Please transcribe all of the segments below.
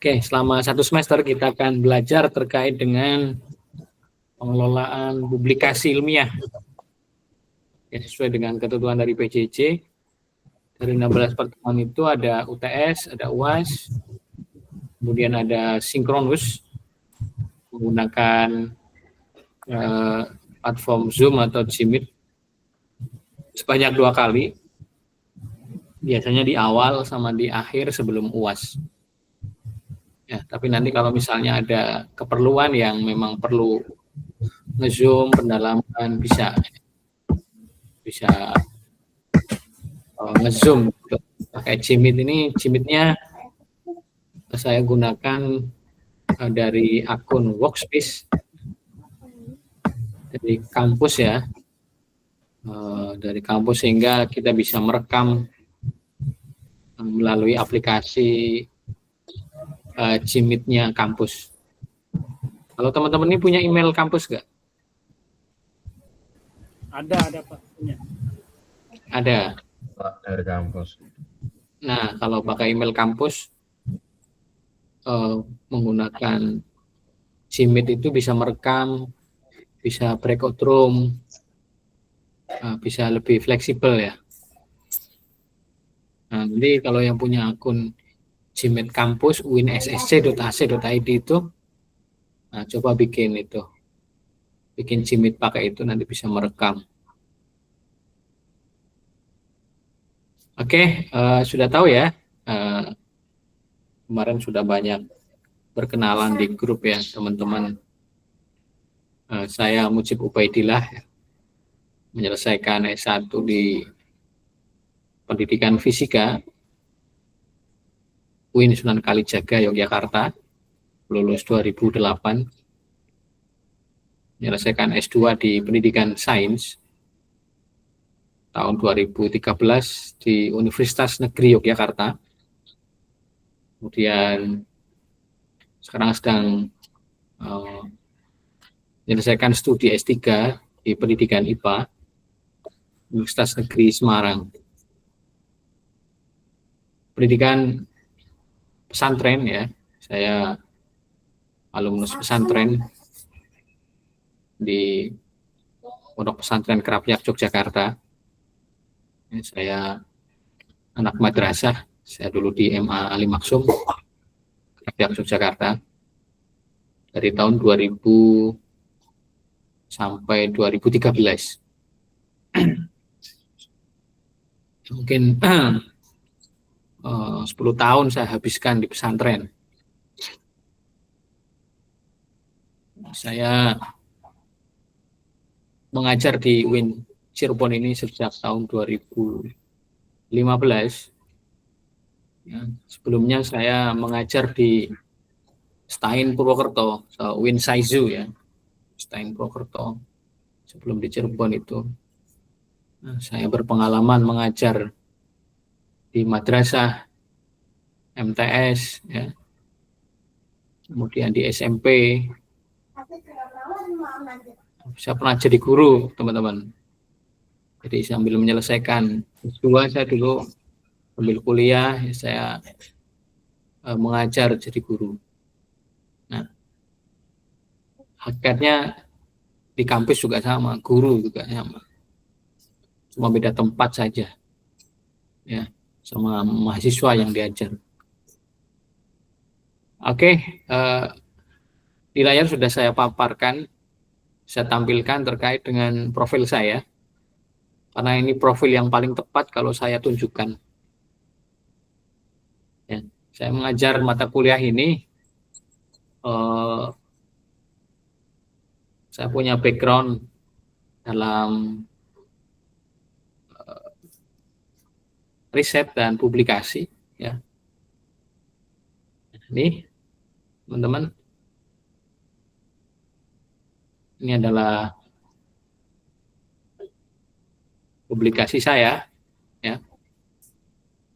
Oke, selama 1 semester kita akan belajar terkait dengan pengelolaan publikasi ilmiah. Ya, sesuai dengan ketentuan dari PJJ. Dari 16 pertemuan itu ada UTS, ada UAS, kemudian ada sinkronus menggunakan platform Zoom atau Jimit sebanyak 2 kali. Biasanya di awal sama di akhir sebelum UAS. Ya, tapi nanti kalau misalnya ada keperluan yang memang perlu nge-zoom pendalaman bisa nge-zoom pakai Jimit. Ini Jimitnya saya gunakan dari akun Workspace dari kampus ya, dari kampus, sehingga kita bisa merekam melalui aplikasi Jimitnya kampus. Kalau teman-teman ini punya email kampus nggak? Ada Pak, punya. Ada. Dari kampus. Nah, kalau pakai email kampus menggunakan Jimit itu bisa merekam, bisa breakout room, bisa lebih fleksibel ya. Nah, jadi kalau yang punya akun Jimit kampus winssc.ac.id itu, nah, coba bikin Jimit pakai itu, nanti bisa merekam. Oke, sudah tahu ya. Kemarin sudah banyak berkenalan di grup ya teman-teman. Saya Mujib Ubaidillah, menyelesaikan S1 di Pendidikan Fisika UIN Sunan Kalijaga, Yogyakarta, lulus 2008. Menyelesaikan S2 di Pendidikan Sains tahun 2013 di Universitas Negeri Yogyakarta. Kemudian sekarang sedang menyelesaikan studi S3 di Pendidikan IPA Universitas Negeri Semarang. Pendidikan pesantren ya, saya alumnus pesantren di Pondok Pesantren Kerapiak Yogyakarta. Saya anak madrasah, saya dulu di MA Ali Maksum Kerapiak Yogyakarta dari tahun 2000 sampai 2013. Mungkin 10 tahun saya habiskan di pesantren. Saya mengajar di UIN Cirebon ini sejak tahun 2015. Ya, sebelumnya saya mengajar di Stein Purwokerto, UIN Saizu ya, Stein Purwokerto. Sebelum di Cirebon itu, saya berpengalaman mengajar di madrasah, MTS, ya, kemudian di SMP. Saya pernah jadi guru, teman-teman. Jadi sambil menyelesaikan S2, saya dulu sambil kuliah, saya mengajar jadi guru. Nah, hakikatnya di kampus juga sama, guru juga sama. Cuma beda tempat saja, ya, sama mahasiswa yang diajar. Oke, di layar sudah saya paparkan, saya tampilkan terkait dengan profil saya, karena ini profil yang paling tepat kalau saya tunjukkan. Ya, saya mengajar mata kuliah ini, saya punya background dalam riset dan publikasi, ya. Ini teman-teman, ini adalah publikasi saya, ya.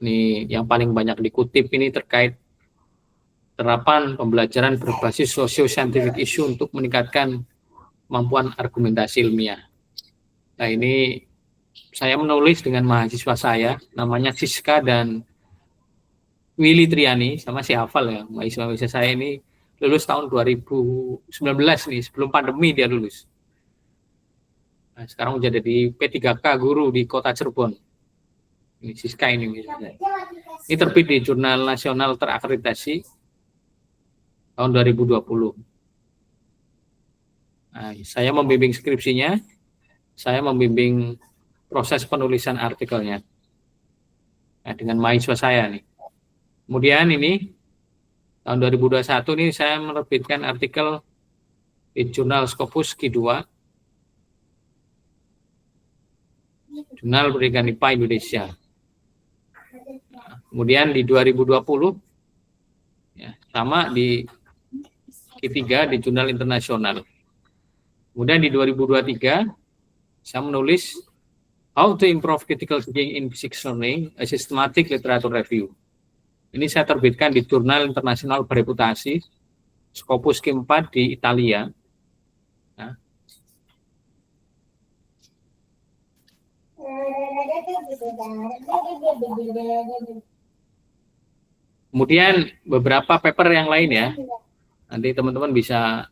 Ini yang paling banyak dikutip ini terkait terapan pembelajaran berbasis socio-scientific issue untuk meningkatkan kemampuan argumentasi ilmiah. Nah, ini saya menulis dengan mahasiswa saya, namanya Siska dan Willy Triani, sama si hafal ya, mahasiswa saya ini lulus tahun 2019 nih, sebelum pandemi dia lulus. Nah, sekarang udah jadi P3K guru di kota Cirebon. Ini Siska ini misalnya. Ini terbit di Jurnal Nasional Terakreditasi tahun 2020. Nah, saya membimbing skripsinya, saya membimbing proses penulisan artikelnya. Nah, dengan mahasiswa saya nih. Kemudian ini tahun 2021 ini saya menerbitkan artikel di Jurnal Scopus Q2, Jurnal Pendidikan IPA Indonesia. Nah, kemudian di 2020 ya, sama di Q3 di Jurnal Internasional. Kemudian di 2023 saya menulis How to Improve Critical Thinking in Physics Learning, a Systematic Literature Review. Ini saya terbitkan di Jurnal Internasional Bereputasi Scopus Q4 di Italia. Nah. Kemudian beberapa paper yang lain ya. Nanti teman-teman bisa,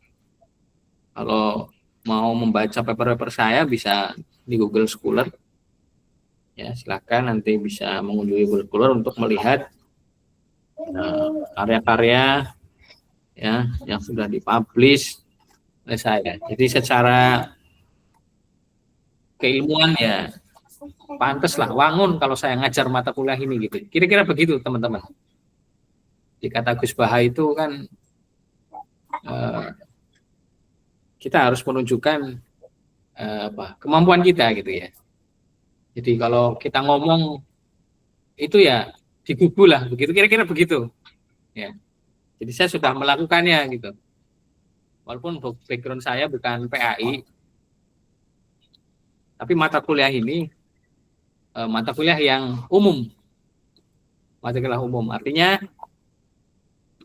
kalau mau membaca paper-paper saya bisa di Google Scholar. Ya, silakan nanti bisa mengunjungi Google Scholar untuk melihat karya-karya ya yang sudah dipublish oleh saya. Jadi secara keilmuan ya pantas lah, wangun kalau saya ngajar mata kuliah ini gitu. Kira-kira begitu teman-teman. Di kata Gus Baha itu kan kita harus menunjukkan kemampuan kita gitu ya. Jadi kalau kita ngomong itu ya digugu lah begitu, kira-kira begitu ya. Jadi saya sudah melakukannya gitu, walaupun background saya bukan PAI, tapi mata kuliah ini mata kuliah yang umum, mata kuliah umum, artinya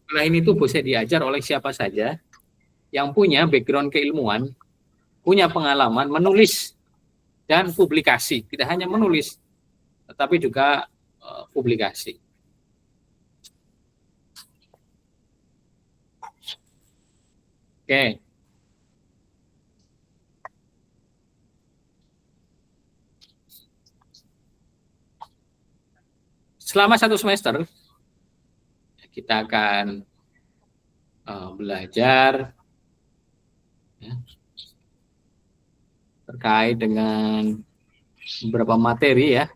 kuliah ini tuh bisa diajar oleh siapa saja yang punya background keilmuan, punya pengalaman menulis dan publikasi, tidak hanya menulis tetapi juga publikasi. Oke. Selama 1 semester kita akan belajar ya, terkait dengan beberapa materi ya.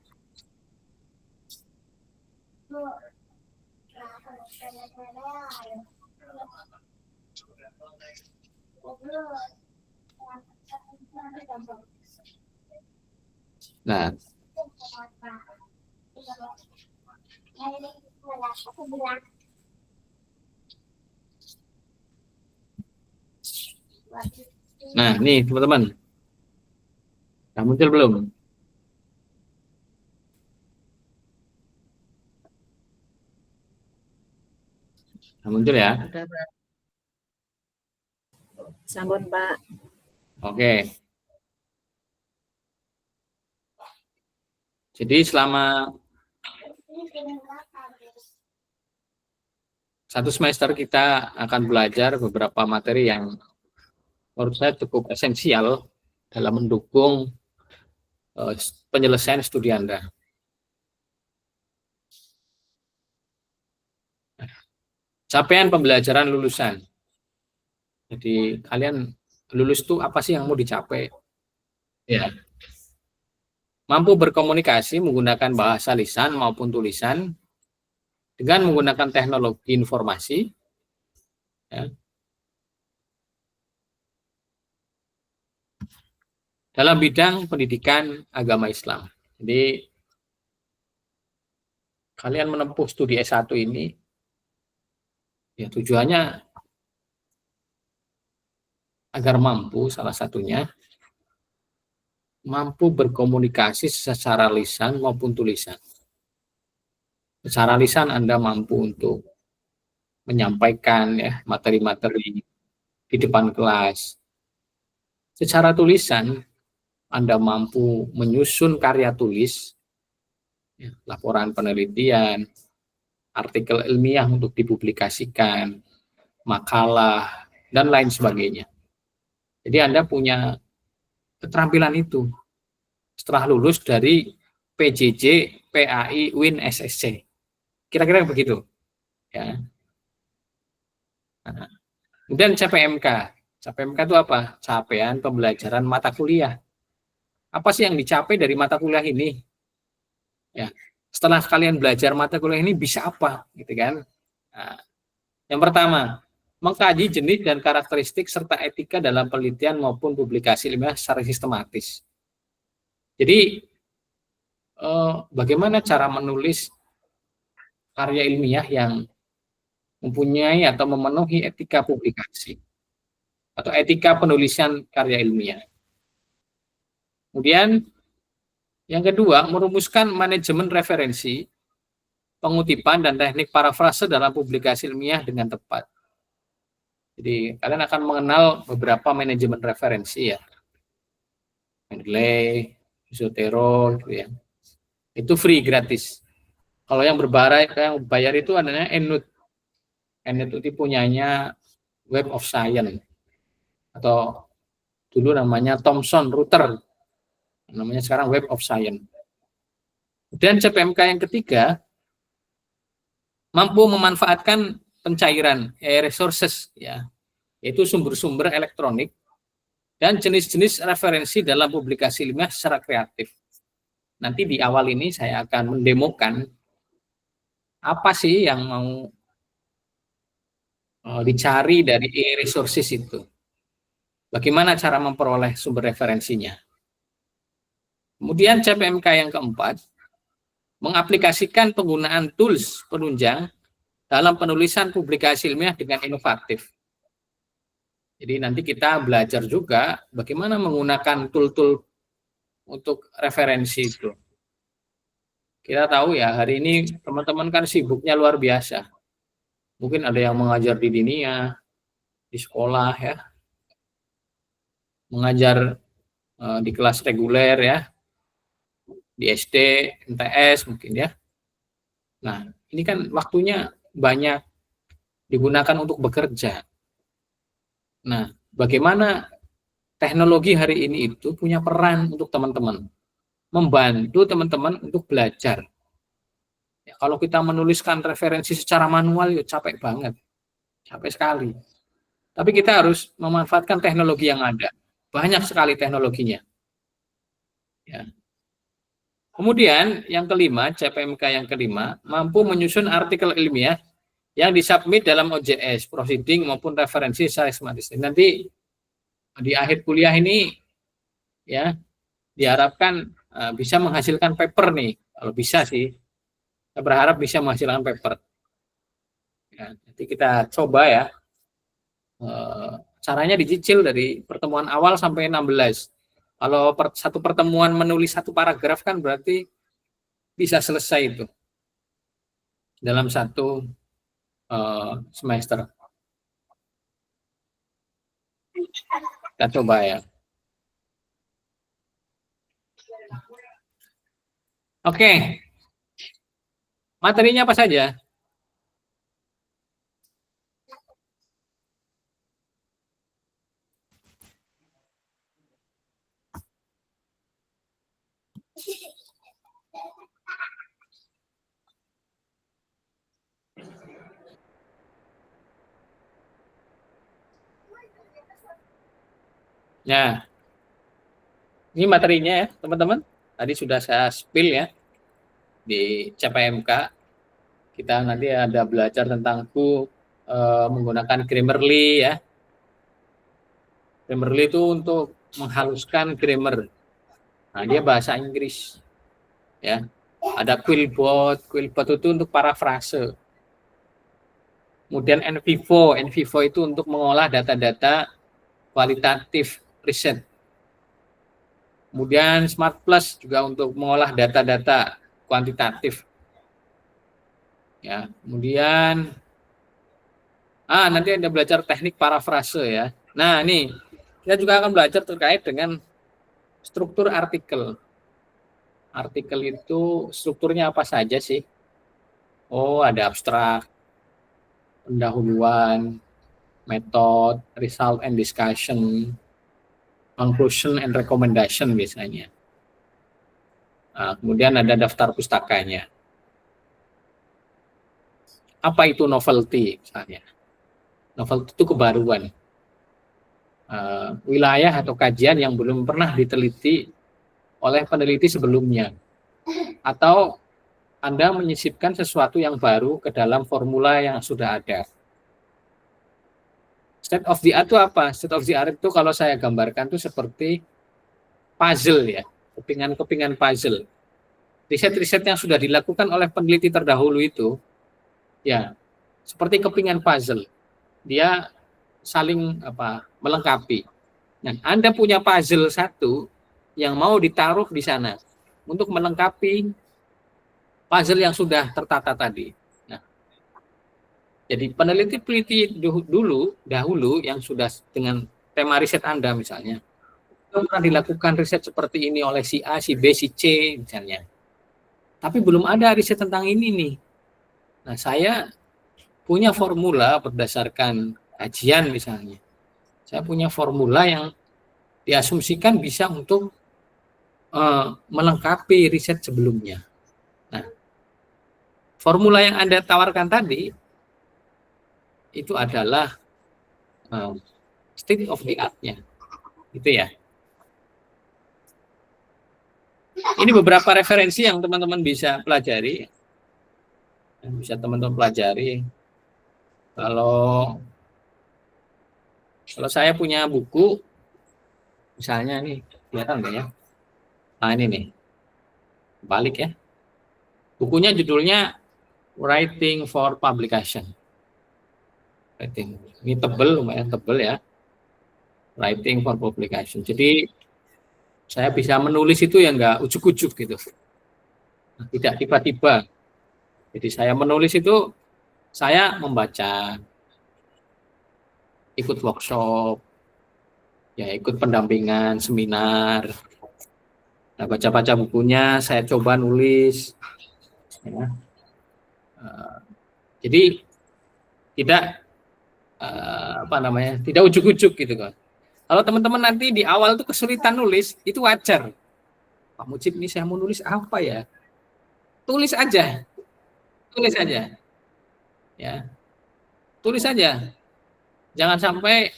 Nah, nih teman-teman, nah, muncul belum? Nah, muncul ya? Sambut Pak. Oke. Jadi selama 1 semester kita akan belajar beberapa materi yang menurut saya cukup esensial dalam mendukung penyelesaian studi Anda. Capaian pembelajaran lulusan. Jadi kalian lulus itu apa sih yang mau dicapai? Ya. Mampu berkomunikasi menggunakan bahasa lisan maupun tulisan dengan menggunakan teknologi informasi. Ya. Dalam bidang pendidikan agama Islam. Jadi kalian menempuh studi S1 ini ya tujuannya agar mampu, salah satunya mampu berkomunikasi secara lisan maupun tulisan. Secara lisan Anda mampu untuk menyampaikan ya materi-materi di depan kelas. Secara tulisan Anda mampu menyusun karya tulis, ya, laporan penelitian, artikel ilmiah untuk dipublikasikan, makalah, dan lain sebagainya. Jadi Anda punya keterampilan itu setelah lulus dari PJJ, PAI, UIN, SSC. Kira-kira begitu. Ya. Nah, kemudian CPMK. CPMK itu apa? Capaian pembelajaran mata kuliah. Apa sih yang dicapai dari mata kuliah ini? Ya, setelah kalian belajar mata kuliah ini bisa apa, gitu kan? Nah, yang pertama, mengkaji jenis dan karakteristik serta etika dalam penelitian maupun publikasi ilmiah secara sistematis. Jadi, bagaimana cara menulis karya ilmiah yang mempunyai atau memenuhi etika publikasi atau etika penulisan karya ilmiah. Kemudian yang kedua, merumuskan manajemen referensi, pengutipan, dan teknik parafrase dalam publikasi ilmiah dengan tepat. Jadi kalian akan mengenal beberapa manajemen referensi ya. Mendeley, Isotero, gitu ya. Itu free, gratis. Kalau yang bayar itu adanya EndNote. EndNote itu punyanya Web of Science. Atau dulu namanya Thomson Reuters. Namanya sekarang Web of Science. Dan CPMK yang ketiga, mampu memanfaatkan pencairan resources ya, yaitu sumber-sumber elektronik dan jenis-jenis referensi dalam publikasi ilmiah secara kreatif. Nanti di awal ini saya akan mendemokan apa sih yang mau dicari dari resources itu. Bagaimana cara memperoleh sumber referensinya. Kemudian CPMK yang keempat, mengaplikasikan penggunaan tools penunjang dalam penulisan publikasi ilmiah dengan inovatif. Jadi nanti kita belajar juga bagaimana menggunakan tool-tool untuk referensi itu. Kita tahu ya, hari ini teman-teman kan sibuknya luar biasa. Mungkin ada yang mengajar di dinia, di sekolah ya, mengajar di kelas reguler ya, di SD, MTS mungkin ya. Nah, ini kan waktunya banyak digunakan untuk bekerja. Nah, bagaimana teknologi hari ini itu punya peran untuk teman-teman, membantu teman-teman untuk belajar. Ya, kalau kita menuliskan referensi secara manual, ya capek banget, capek sekali. Tapi kita harus memanfaatkan teknologi yang ada. Banyak sekali teknologinya. Ya. Kemudian yang kelima, CPMK yang kelima, mampu menyusun artikel ilmiah yang disubmit dalam OJS, proceeding maupun referensi secara sistematis. Nanti di akhir kuliah ini ya diharapkan bisa menghasilkan paper nih. Kalau bisa sih, kita berharap bisa menghasilkan paper. Ya, nanti kita coba ya. Caranya dicicil dari pertemuan awal sampai 16. Kalau satu pertemuan menulis satu paragraf kan berarti bisa selesai itu dalam satu semester. Kita coba ya. Oke. Materinya apa saja? Nah, ini materinya ya, teman-teman. Tadi sudah saya spill ya di CPMK. Kita nanti ada belajar tentang menggunakan Grammarly ya. Grammarly itu untuk menghaluskan grammar. Nah, dia bahasa Inggris. Ya. Ada Quillbot. Quillbot itu untuk parafrase. Kemudian NVivo. NVivo itu untuk mengolah data-data kualitatif riset. Kemudian Smart Plus juga untuk mengolah data-data kuantitatif. Ya, kemudian nanti Anda belajar teknik parafrase ya. Nah, ini kita juga akan belajar terkait dengan struktur artikel. Artikel itu strukturnya apa saja sih? Oh, ada abstrak, pendahuluan, method, result and discussion, conclusion and recommendation biasanya. Nah, kemudian ada daftar pustakanya. Apa itu novelty misalnya? Novelty itu kebaruan. Wilayah atau kajian yang belum pernah diteliti oleh peneliti sebelumnya. Atau Anda menyisipkan sesuatu yang baru ke dalam formula yang sudah ada. State of the art itu apa? State of the art itu kalau saya gambarkan itu seperti puzzle ya, kepingan-kepingan puzzle. Riset-riset yang sudah dilakukan oleh peneliti terdahulu itu, ya, seperti kepingan puzzle. Dia saling melengkapi. Nah, Anda punya puzzle satu yang mau ditaruh di sana untuk melengkapi puzzle yang sudah tertata tadi. Nah, jadi peneliti-peneliti dahulu yang sudah dengan tema riset Anda misalnya, pernah dilakukan riset seperti ini oleh si A, si B, si C misalnya. Tapi belum ada riset tentang ini nih. Nah, saya punya formula berdasarkan kajian misalnya. Saya punya formula yang diasumsikan bisa untuk melengkapi riset sebelumnya. Nah, formula yang Anda tawarkan tadi itu adalah state of the art-nya. Itu ya. Ini beberapa referensi yang teman-teman bisa pelajari. Bisa teman-teman pelajari. Kalau saya punya buku, misalnya nih, kelihatan nggak ya? Nah ini nih, balik ya. Bukunya judulnya Writing for Publication. Writing. Ini tebel, lumayan tebel ya. Writing for Publication. Jadi saya bisa menulis itu ya nggak ujuk-ujuk gitu. Nah, tidak tiba-tiba. Jadi saya menulis itu, saya membaca, ikut workshop, ya ikut pendampingan, seminar. Nah, baca-baca bukunya, saya coba nulis. Ya. Jadi tidak tidak ujuk-ujuk gitu kan. Kalau teman-teman nanti di awal itu kesulitan nulis, itu wajar. Pak Mujib, ini saya mau nulis apa ya? Tulis aja. Tulis aja. Ya. Tulis aja. Jangan sampai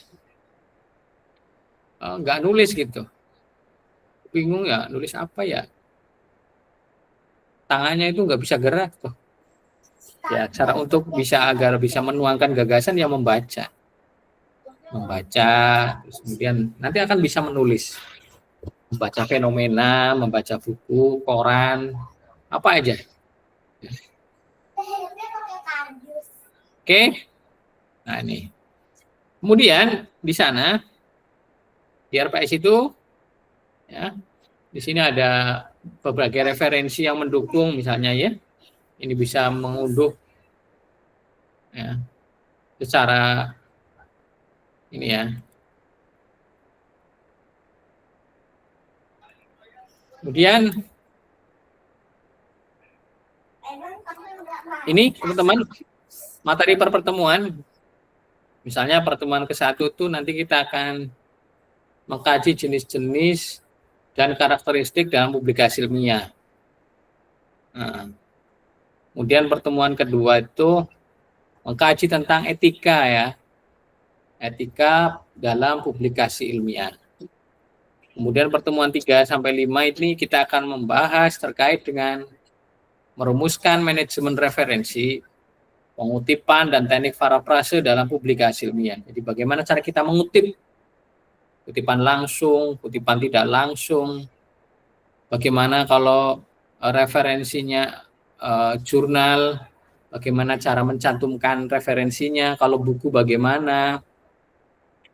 nggak nulis gitu. Bingung ya, nulis apa ya? Tangannya itu nggak bisa gerak tuh. Ya, cara untuk agar bisa menuangkan gagasan ya membaca. Terus kemudian nanti akan bisa menulis. Membaca fenomena, membaca buku, koran, apa aja. Oke. Nah, ini. Kemudian di sana di RPS itu ya, di sini ada berbagai referensi yang mendukung misalnya ya. Ini bisa mengunduh ya, secara ini ya. Kemudian ini teman-teman materi pertemuan. Misalnya pertemuan ke-1 itu nanti kita akan mengkaji jenis-jenis dan karakteristik dalam publikasi ilmiah. Nah, kemudian pertemuan kedua itu mengkaji tentang etika ya. Etika dalam publikasi ilmiah. Kemudian pertemuan 3 sampai 5 ini kita akan membahas terkait dengan merumuskan manajemen referensi, pengutipan dan teknik parafrase dalam publikasi ilmiah. Jadi bagaimana cara kita mengutip, kutipan langsung, kutipan tidak langsung, bagaimana kalau referensinya jurnal, bagaimana cara mencantumkan referensinya, kalau buku bagaimana,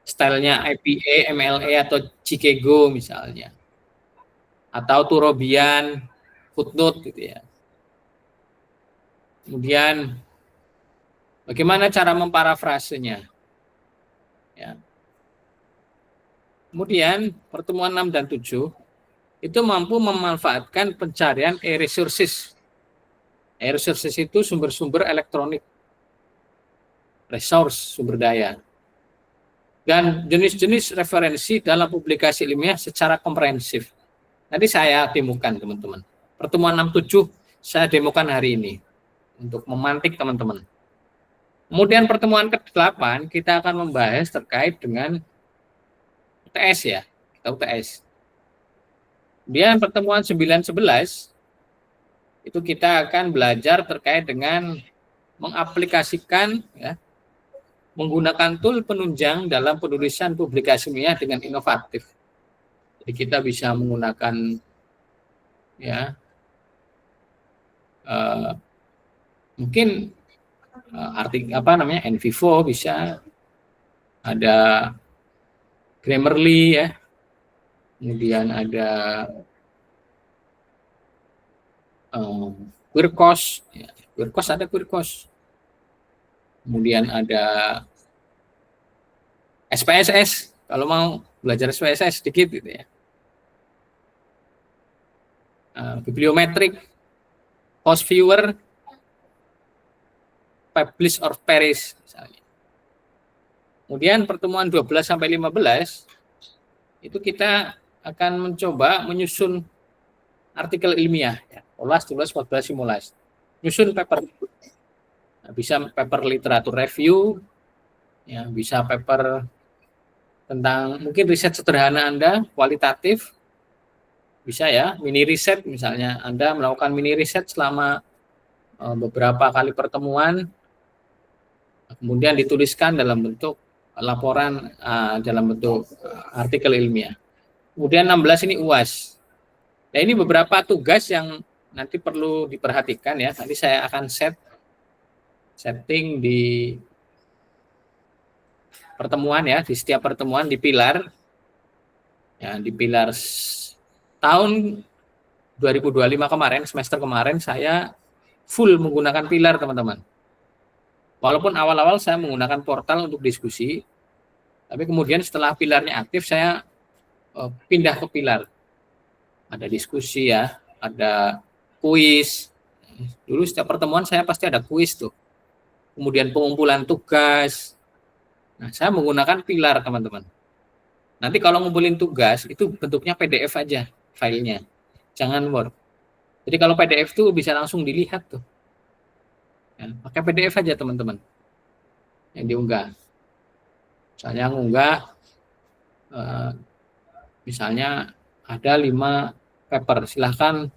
stylenya IPA, MLA atau Chicago misalnya, atau Turobian, footnote gitu ya. Kemudian bagaimana cara memparafrasenya, ya. Kemudian pertemuan 6 dan 7 itu mampu memanfaatkan pencarian e-resources Resources itu sumber-sumber elektronik, resource, sumber daya. Dan jenis-jenis referensi dalam publikasi ilmiah secara komprehensif. Nanti saya demokan, teman-teman. Pertemuan 67 saya demokan hari ini untuk memantik teman-teman. Kemudian pertemuan ke-8 kita akan membahas terkait dengan UTS ya, kita UTS. Kemudian pertemuan 9-11 itu kita akan belajar terkait dengan mengaplikasikan ya, menggunakan tool penunjang dalam penulisan publikasi ilmiah dengan inovatif. Jadi kita bisa menggunakan ya mungkin NVivo bisa, ada Grammarly ya, kemudian ada Quirkos, ya. Quirkos. Kemudian ada SPSS, kalau mau belajar SPSS sedikit gitu ya. Bibliometrik, Post Viewer, Publish or Perish misalnya. Kemudian pertemuan 12-15 itu kita akan mencoba menyusun artikel ilmiah ya. 11, 12, 14, 15. Nyusun paper. Bisa paper literatur review, ya, bisa paper tentang mungkin riset sederhana Anda, kualitatif, bisa ya, mini riset misalnya, Anda melakukan mini riset selama beberapa kali pertemuan, kemudian dituliskan dalam bentuk laporan, dalam bentuk artikel ilmiah. Kemudian 16 ini UAS. Nah ini beberapa tugas yang nanti perlu diperhatikan ya, nanti saya akan setting di pertemuan ya, di setiap pertemuan di pilar ya, di pilar tahun 2025 kemarin, semester kemarin saya full menggunakan pilar teman-teman. Walaupun awal-awal saya menggunakan portal untuk diskusi, tapi kemudian setelah pilarnya aktif saya pindah ke pilar. Ada diskusi ya, ada kuis. Dulu setiap pertemuan saya pasti ada kuis tuh. Kemudian pengumpulan tugas. Nah, saya menggunakan pilar, teman-teman. Nanti kalau ngumpulin tugas, itu bentuknya PDF aja filenya. Jangan Word. Jadi kalau PDF tuh bisa langsung dilihat tuh. Ya, pakai PDF aja, teman-teman. Yang diunggah. Misalnya ngunggah, misalnya ada 5 paper. Silahkan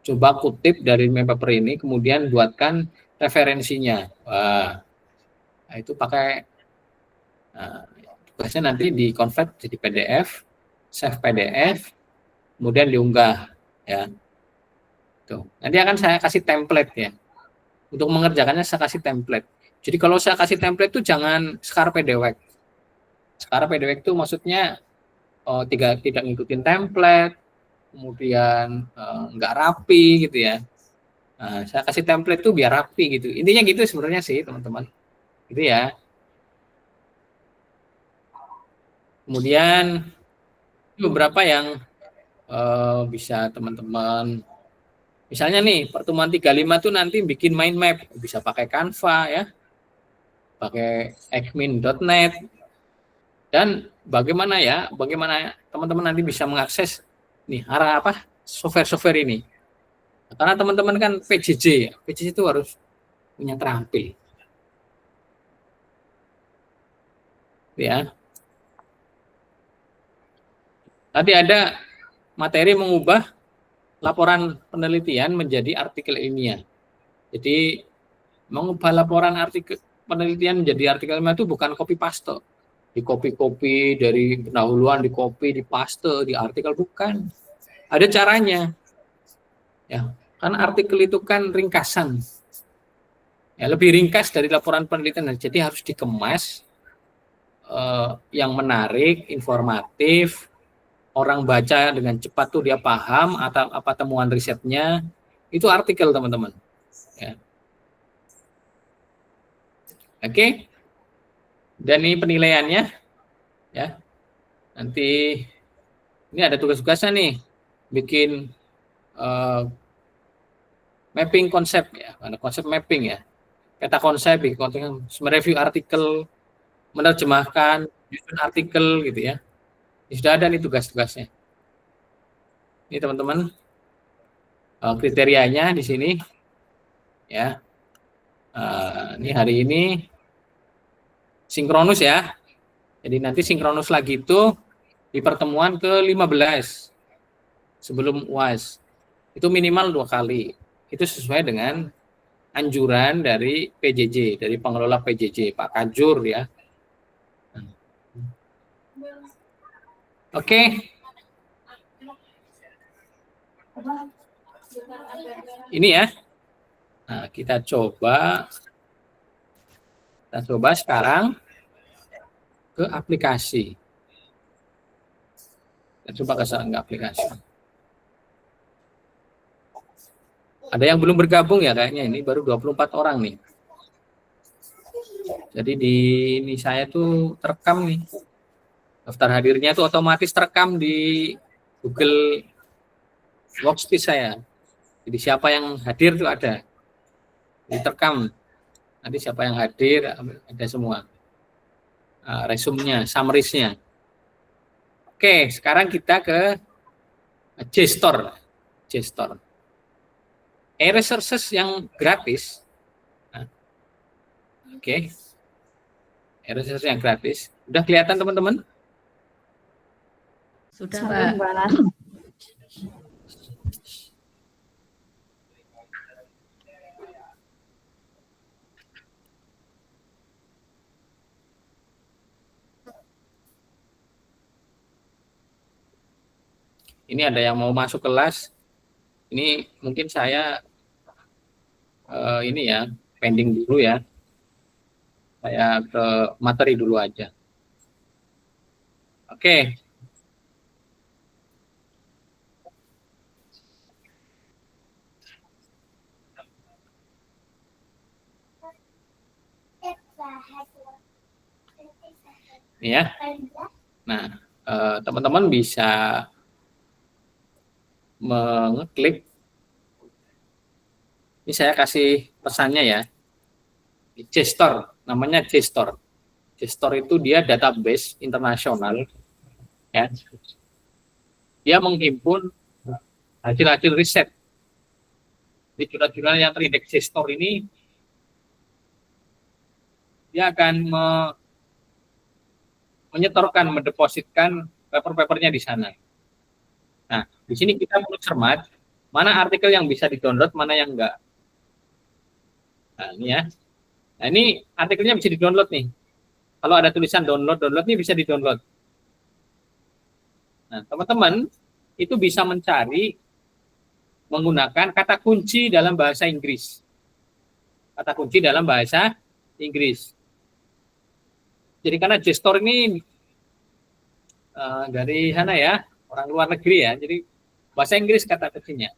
coba kutip dari 5 paper ini, kemudian buatkan referensinya. Wah, nah itu pakai tugasnya nanti di convert jadi PDF, save PDF, kemudian diunggah ya. Tuh. Nanti akan saya kasih template ya. Untuk mengerjakannya saya kasih template. Jadi kalau saya kasih template itu jangan scarpe dewek. Scarpe dewek itu maksudnya tidak ngikutin template, kemudian nggak rapi gitu ya. Nah, saya kasih template tuh biar rapi gitu. Intinya gitu sebenarnya sih teman-teman. Gitu ya. Kemudian beberapa yang bisa teman-teman, misalnya nih pertemuan 35 tuh nanti bikin mind map, bisa pakai Canva ya, pakai Ekmin.net, dan bagaimana teman-teman nanti bisa mengakses nih software ini. Karena teman-teman kan PJJ itu harus punya terampil. Ya. Tadi ada materi mengubah laporan penelitian menjadi artikel ilmiah. Jadi mengubah laporan artikel penelitian menjadi artikel ilmiah itu bukan copy paste. Di copy dari pendahuluan, di copy, di paste, di artikel, bukan. Ada caranya. Ya, kan artikel itu kan ringkasan. Ya, lebih ringkas dari laporan penelitian, jadi harus dikemas yang menarik, informatif, orang baca dengan cepat tuh dia paham atau apa temuan risetnya, itu artikel teman-teman. Ya. Oke. Dan ini penilaiannya ya. Nanti ini ada tugas-tugasnya nih. Bikin mapping konsep ya, ada konsep mapping ya, peta konsep, mereview artikel, menerjemahkan, menyusun artikel gitu ya. Ini sudah ada nih tugas-tugasnya. Ini teman-teman kriterianya di sini ya. Ini hari ini sinkronus ya. Jadi nanti sinkronus lagi itu di pertemuan ke-15 sebelum UAS. Itu minimal 2 kali. Itu sesuai dengan anjuran dari PJJ, dari pengelola PJJ, Pak Kajur ya. Oke. Ini ya. Nah, kita coba sekarang ke aplikasi. Kita coba ke aplikasi. Ada yang belum bergabung ya kayaknya, ini baru 24 orang nih. Jadi ini saya tuh terekam nih. Daftar hadirnya tuh otomatis terekam di Google Workspace saya. Jadi siapa yang hadir tuh ada. Diterekam. Nanti siapa yang hadir ada semua. Resume-nya, summary-nya. Oke, sekarang kita ke JSTOR. E-resources yang gratis. Oke. E-resources yang gratis. Udah kelihatan teman-teman? Sudah, Pak. Ini ada yang mau masuk kelas. Ini mungkin saya ini ya, pending dulu ya. Saya ke materi dulu aja. Oke. Ini ya. Nah, teman-teman bisa mengeklik. Ini saya kasih pesannya ya. JSTOR, namanya JSTOR. JSTOR itu dia database internasional. Ya. Dia menghimpun hasil-hasil riset. Di jurnal-jurnal yang terindeks JSTOR ini, dia akan menyetorkan, mendepositkan paper-papernya di sana. Nah, di sini kita perlu cermat, mana artikel yang bisa di-download, mana yang enggak. Nah, ini ya. Nah, ini artikelnya bisa di-download nih. Kalau ada tulisan download nih bisa di-download. Nah, teman-teman itu bisa mencari menggunakan kata kunci dalam bahasa Inggris. Kata kunci dalam bahasa Inggris. Jadi karena JSTOR ini dari sana ya, orang luar negeri ya, jadi bahasa Inggris kata kuncinya.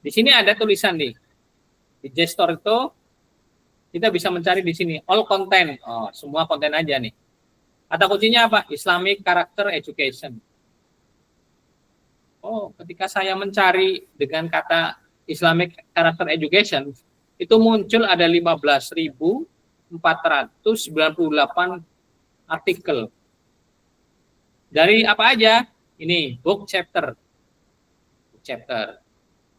Di sini ada tulisan nih. Di JSTOR itu kita bisa mencari di sini all content. Oh, semua konten aja nih. Kata kuncinya apa? Islamic Character Education. Oh, ketika saya mencari dengan kata Islamic Character Education, itu muncul ada 15.498 artikel. Dari apa aja? Ini book chapter.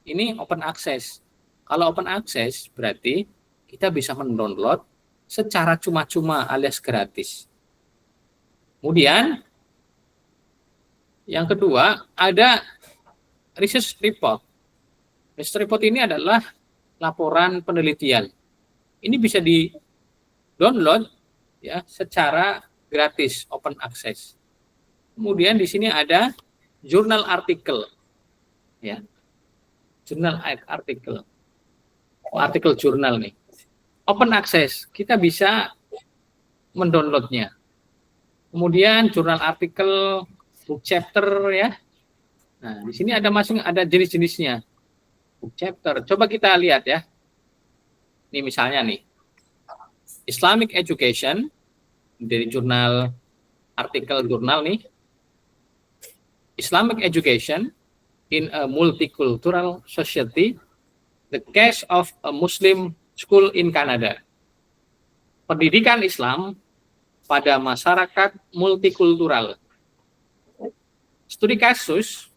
Ini open access. Kalau open access berarti kita bisa mendownload secara cuma-cuma alias gratis. Kemudian yang kedua ada research report. Research report ini adalah laporan penelitian. Ini bisa di-download ya secara gratis, open access. Kemudian di sini ada jurnal artikel. Ya. Jurnal artikel. Artikel jurnal nih. Open access, kita bisa mendownloadnya. Kemudian jurnal artikel, book chapter ya. Nah, di sini ada jenis-jenisnya. Book chapter. Coba kita lihat ya. Ini misalnya nih. Islamic Education dari artikel jurnal nih. Islamic Education in a multicultural society, the case of a Muslim school in Canada. Pendidikan Islam pada masyarakat multikultural. Studi kasus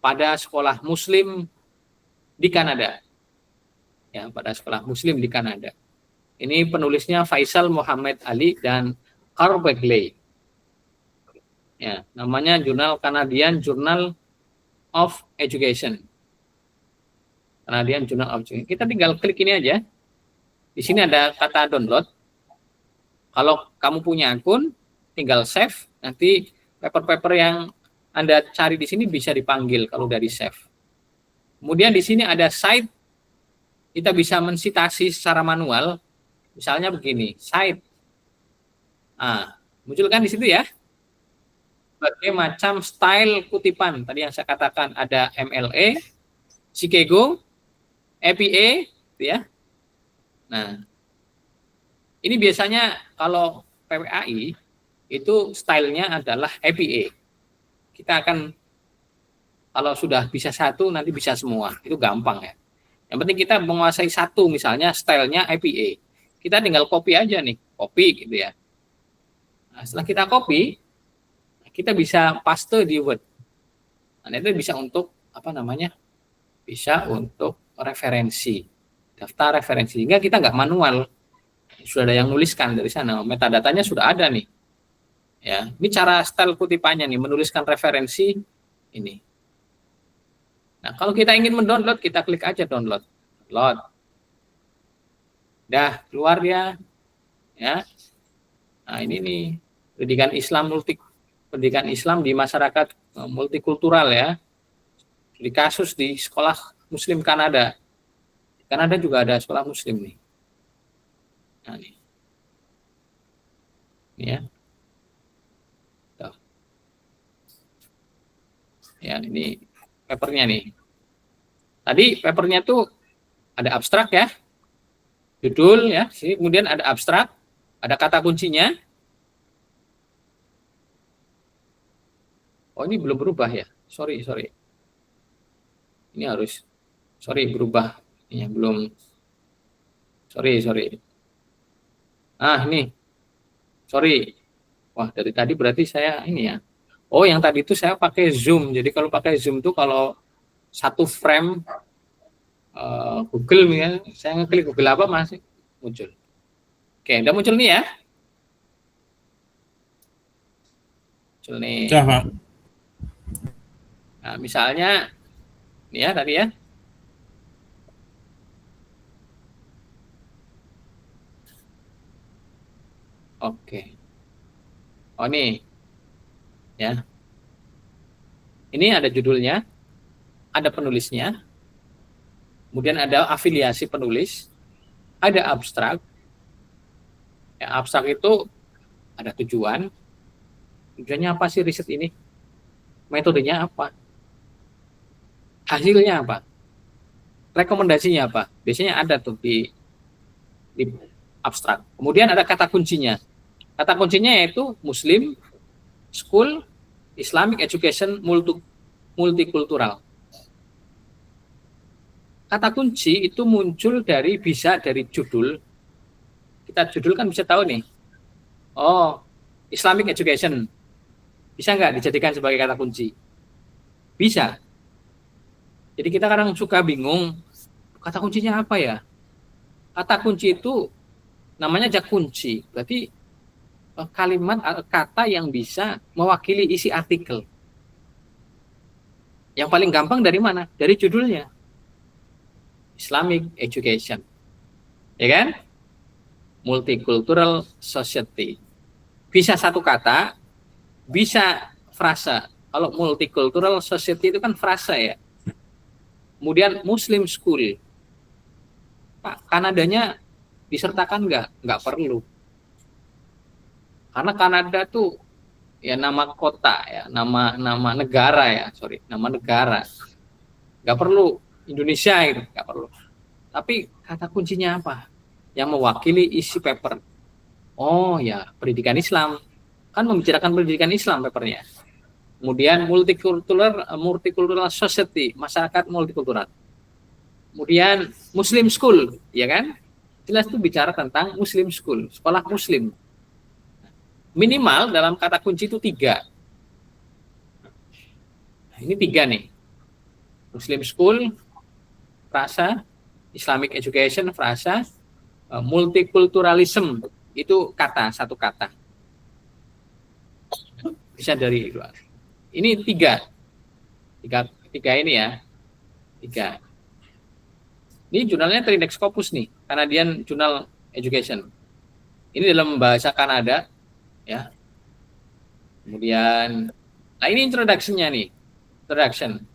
pada sekolah Muslim di Kanada. Ya, pada sekolah Muslim di Kanada. Ini penulisnya Faisal Muhammad Ali dan Carl Begley. Ya, namanya jurnal Canadian Journal of Education. Canadian Journal of Education. Kita tinggal klik ini aja. Di sini ada kata download. Kalau kamu punya akun, tinggal save. Nanti paper-paper yang Anda cari di sini bisa dipanggil kalau dari save. Kemudian di sini ada cite. Kita bisa mensitasi secara manual. Misalnya begini, cite. Muncul kan di situ ya. Berbagai macam style kutipan. Tadi yang saya katakan ada MLA, Chicago, APA, gitu ya. Nah, ini biasanya kalau PPAI itu stylenya adalah APA. Kita akan kalau sudah bisa satu nanti bisa semua. Itu gampang ya. Yang penting kita menguasai satu misalnya stylenya APA. Kita tinggal copy aja nih, copy gitu ya. Nah, setelah kita copy, kita bisa paste di Word. Nah, itu bisa untuk Bisa untuk referensi, daftar referensi. Sehingga kita nggak manual. Sudah ada yang nuliskan dari sana, metadatanya sudah ada nih. Ya, ini cara style kutipannya nih, menuliskan referensi ini. Nah, kalau kita ingin mendownload, kita klik aja download. Download. Dah keluar dia. Ya. Nah, ini nih pendidikan Islam di masyarakat multikultural ya. Di kasus di sekolah Muslim Kanada. Di Kanada juga ada sekolah Muslim nih. Nah, ini ya. Tuh. Ya, ini papernya nih. Tadi papernya tuh ada abstrak ya. Judul ya, kemudian ada abstrak, ada kata kuncinya. Oh, ini belum berubah ya. Sorry. Ini harus berubah. Ini belum. Sorry. Ini. Sorry. Wah, dari tadi berarti saya ini ya. Oh, yang tadi itu saya pakai Zoom. Jadi kalau pakai Zoom tuh kalau satu frame Google ya, saya ngeklik Google apa masih muncul. Oke, udah muncul nih ya. Muncul nih. Ya, Pak. Nah, misalnya ini ya tadi ya. Oke. Oh, ini. Ya. Ini ada judulnya, ada penulisnya, kemudian ada afiliasi penulis, ada abstrak. Ya, abstrak itu ada tujuan. Tujuannya apa sih riset ini? Metodenya apa? Hasilnya apa? Rekomendasinya apa? Biasanya ada tuh di abstrak. Kemudian ada kata kuncinya. Kata kuncinya yaitu Muslim, School, Islamic Education, Multikultural. Kata kunci itu muncul bisa dari judul. Kita judul kan bisa tahu nih. Oh, Islamic Education. Bisa nggak dijadikan sebagai kata kunci? Bisa. Jadi kita kadang suka bingung, kata kuncinya apa ya? Kata kunci itu namanya jak kunci. Berarti kalimat atau kata yang bisa mewakili isi artikel. Yang paling gampang dari mana? Dari judulnya. Islamic Education. Ya kan? Multicultural Society. Bisa satu kata, bisa frasa. Kalau multicultural society itu kan frasa ya. Kemudian Muslim School. Pak, Kanadanya disertakan nggak? Nggak perlu. Karena Kanada tuh ya nama kota ya, nama negara ya, nama negara. Nggak perlu Indonesia itu, nggak perlu. Tapi kata kuncinya apa? Yang mewakili isi paper. Oh ya, pendidikan Islam. Kan membicarakan pendidikan Islam papernya. Kemudian multicultural society, masyarakat multikultural. Kemudian Muslim school, ya kan? Jelas itu bicara tentang Muslim school, sekolah Muslim. Minimal dalam kata kunci itu 3. Nah, ini 3 nih. Muslim school, frasa, Islamic education, frasa, multiculturalism, itu kata, satu kata. Bisa dari luar. Ini 3 ini ya. 3. Ini jurnalnya Triindex Scopus nih, Canadian Journal Education. Ini dalam bahasa Kanada, ya. Kemudian, nah ini introduction-nya nih, introduction,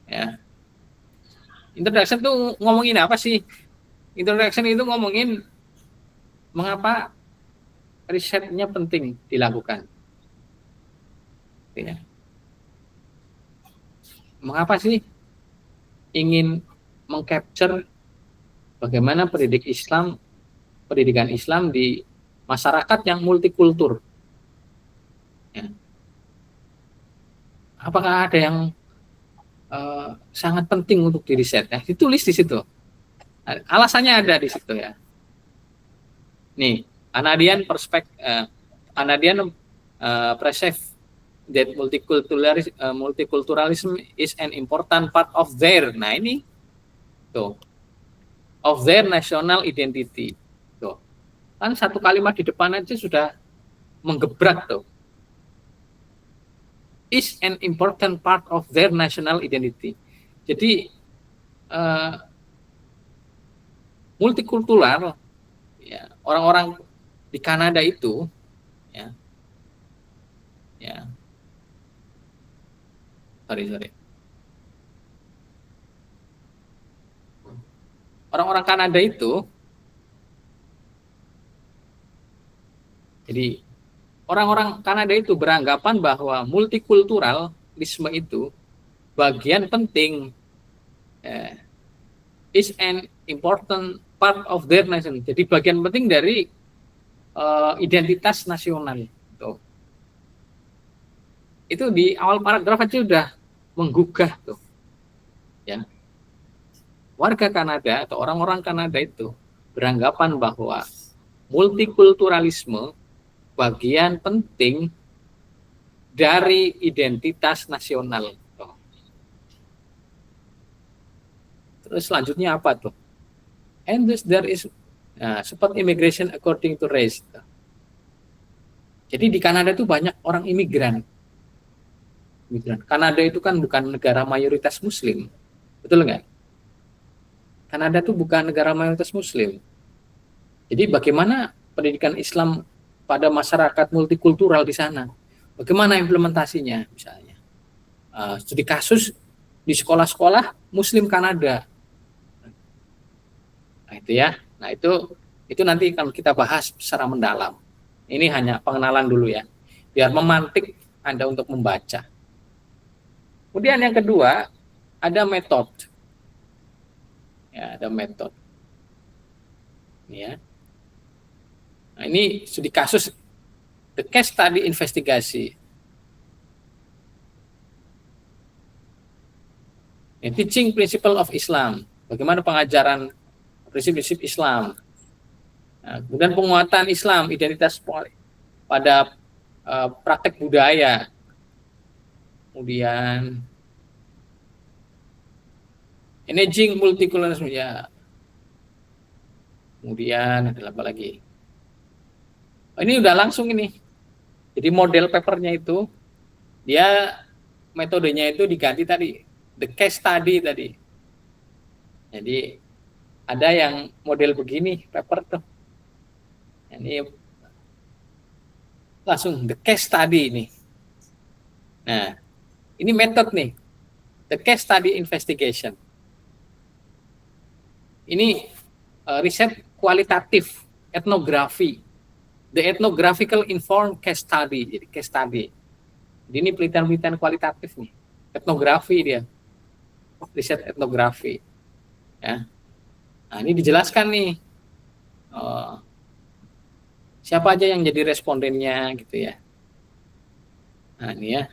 ya. Introduction tuh ngomongin apa sih? Introduction itu ngomongin mengapa risetnya penting dilakukan. Ya. Mengapa sih ingin mengcapture bagaimana pendidikan Islam di masyarakat yang multikultur. Ya. Apakah ada yang sangat penting untuk diriset? Ya, ditulis di situ. Alasannya ada di situ ya. Nih, Canadian perceive that multiculturalism is an important part of their. Nah ini tuh, of their national identity. Tuh. Kan satu kalimat di depan aja sudah menggebrak tuh. Is an important part of their national identity. Jadi multikultural, ya, orang-orang di Kanada itu, ya, sorry. Orang-orang Kanada itu, jadi orang-orang Kanada itu beranggapan bahwa multikulturalisme itu bagian penting, is an important part of their nation. Jadi bagian penting dari identitas nasional. Itu di awal paragraf aja udah menggugah tuh, ya. Warga Kanada atau orang-orang Kanada itu beranggapan bahwa multikulturalisme bagian penting dari identitas nasional. Terus selanjutnya apa tuh? And thus there is support immigration according to race. Jadi di Kanada itu banyak orang imigran. Kanada itu kan bukan negara mayoritas Muslim, betul nggak? Kanada itu bukan negara mayoritas Muslim. Jadi bagaimana pendidikan Islam pada masyarakat multikultural di sana? Bagaimana implementasinya misalnya? Studi kasus di sekolah-sekolah Muslim Kanada. Nah itu ya. Nah itu nanti kalau kita bahas secara mendalam. Ini hanya pengenalan dulu ya, biar memantik Anda untuk membaca. Kemudian yang kedua ada metode. Ya, ada metode. Ya. Nah, ini studi kasus, the case study investigasi. Teaching principle of Islam. Bagaimana pengajaran prinsip-prinsip Islam. Nah, kemudian penguatan Islam, identitas pada praktek budaya. Kemudian managing multiculturalism ya. Kemudian ada apa lagi? Ini udah langsung ini. Jadi model papernya itu dia metodenya itu diganti tadi, the case study tadi. Jadi ada yang model begini paper tuh. Ini langsung the case study ini. Nah, ini metode nih, the case study investigation. Ini riset kualitatif, etnografi, the ethnographical informed case study. Jadi case study. Jadi ini penelitian kualitatif nih, etnografi dia, riset etnografi. Ya. Nah ini dijelaskan nih, siapa aja yang jadi respondennya gitu ya. Nah, ini ya.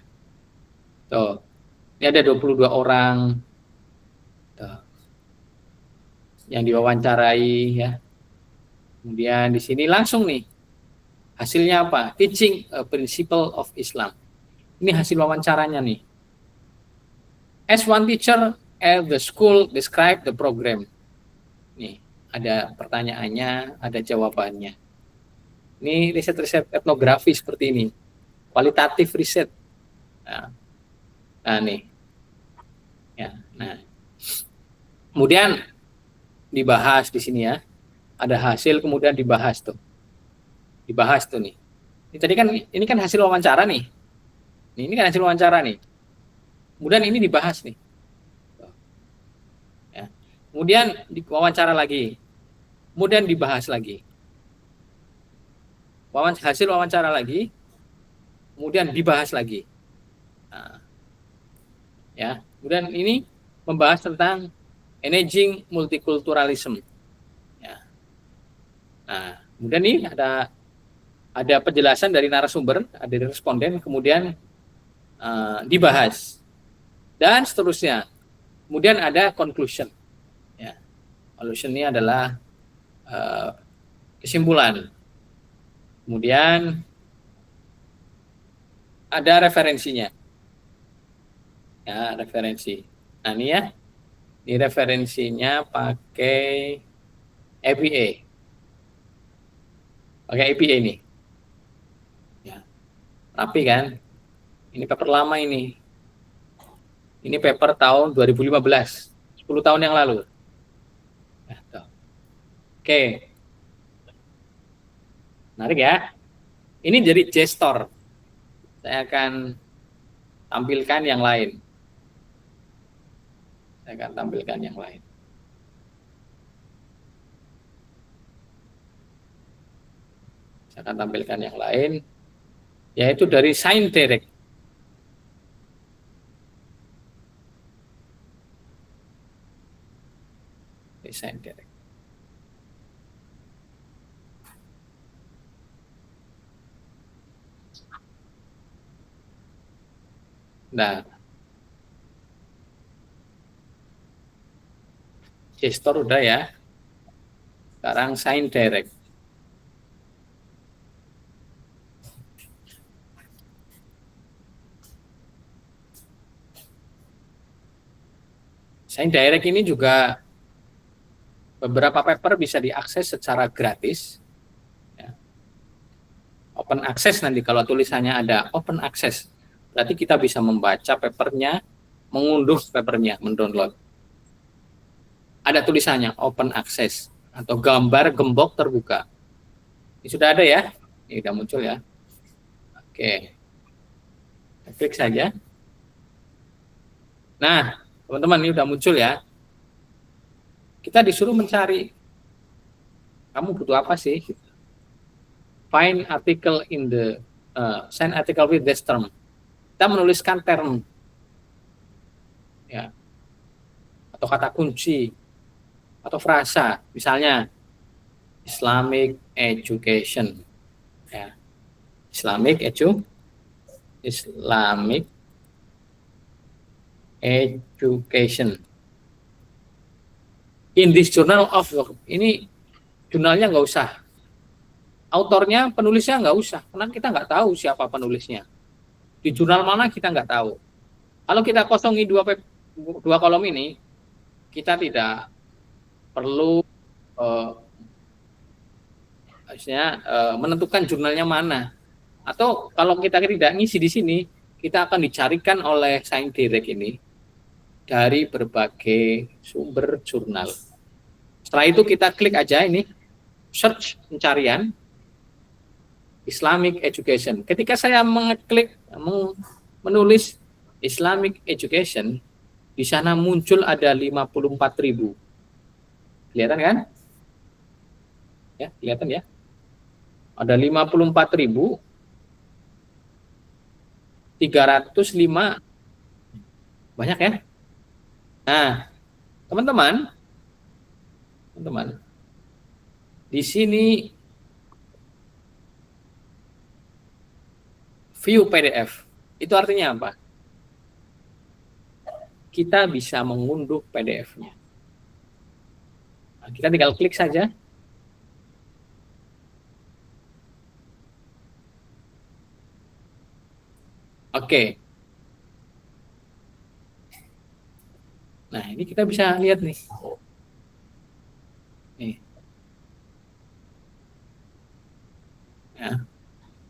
Tuh. Ini ada 22 orang. Tuh. Yang diwawancarai ya. Kemudian di sini langsung nih hasilnya apa? Teaching a principle of Islam. Ini hasil wawancaranya nih. As one teacher at the school describe the program. Nih, ada pertanyaannya, ada jawabannya. Ini riset-riset etnografi seperti ini. Kualitatif riset. Nah nih. Ya, nah. Kemudian dibahas di sini ya. Ada hasil kemudian dibahas tuh. Dibahas tuh nih. Ini kan hasil wawancara nih. Ini kan hasil wawancara nih. Kemudian ini dibahas nih. Ya. Kemudian diwawancara lagi. Kemudian dibahas lagi. Hasil wawancara lagi. Kemudian dibahas lagi. Nah, ya. Kemudian ini membahas tentang managing multiculturalism. Ya. Nah, kemudian ini ada penjelasan dari narasumber, ada dari responden, kemudian dibahas dan seterusnya. Kemudian ada conclusion. Ya. Conclusion ini adalah kesimpulan. Kemudian ada referensinya. Ya, referensi. Nah, ini ya. Ini referensinya pakai APA. Pakai APA ini. Ya. Rapi kan? Ini paper lama ini. Ini paper tahun 2015, 10 tahun yang lalu. Nah, oke. Menarik ya. Ini jadi gestor. Saya akan tampilkan yang lain. Saya akan tampilkan yang lain. Saya akan tampilkan yang lain, yaitu dari ScienceDirect. ScienceDirect. Nah, gestor udah ya. Sekarang ScienceDirect. ScienceDirect ini juga beberapa paper bisa diakses secara gratis. Ya. Open access nanti kalau tulisannya ada open access, berarti kita bisa membaca papernya, mengunduh papernya, mendownload. Ada tulisannya open access atau gambar gembok terbuka. Ini sudah ada ya? Ini sudah muncul ya. Oke. Klik saja. Nah, teman-teman, ini sudah muncul ya. Kita disuruh mencari, kamu butuh apa sih? Find article in the send article with this term. Kita menuliskan term, ya, atau kata kunci, atau frasa, misalnya Islamic education, ya, Islamic education. In this journal of, ini jurnalnya nggak usah, autornya, penulisnya nggak usah, karena kita nggak tahu siapa penulisnya. Di jurnal mana kita nggak tahu. Kalau kita kosongi dua kolom ini, kita tidak perlu menentukan jurnalnya mana. Atau kalau kita tidak ngisi di sini, kita akan dicarikan oleh ScienceDirect ini dari berbagai sumber jurnal. Setelah itu kita klik aja ini, search pencarian Islamic education. Ketika saya mengeklik menulis Islamic education, di sana muncul ada 54.000. Kelihatan kan? Ya, kelihatan ya? Ada 54.305. Banyak ya? Nah, teman-teman, di sini view PDF. Itu artinya apa? Kita bisa mengunduh PDF-nya. Nah, kita tinggal klik saja. Oke. Nah, ini kita bisa lihat nih. Nih. Ya.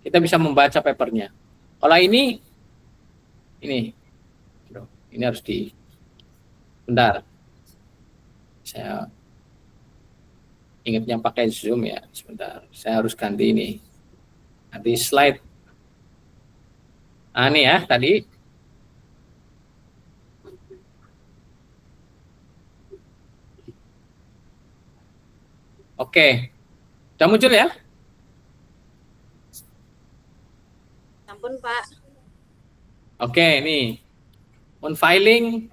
Kita bisa membaca papernya. Kalau ini harus bentar. Saya ingatnya pakai Zoom ya. Sebentar. Saya harus ganti ini. Ganti slide. Nah, ini ya tadi. Oke. Sudah muncul ya? Ampun Pak. Oke, ini on filing.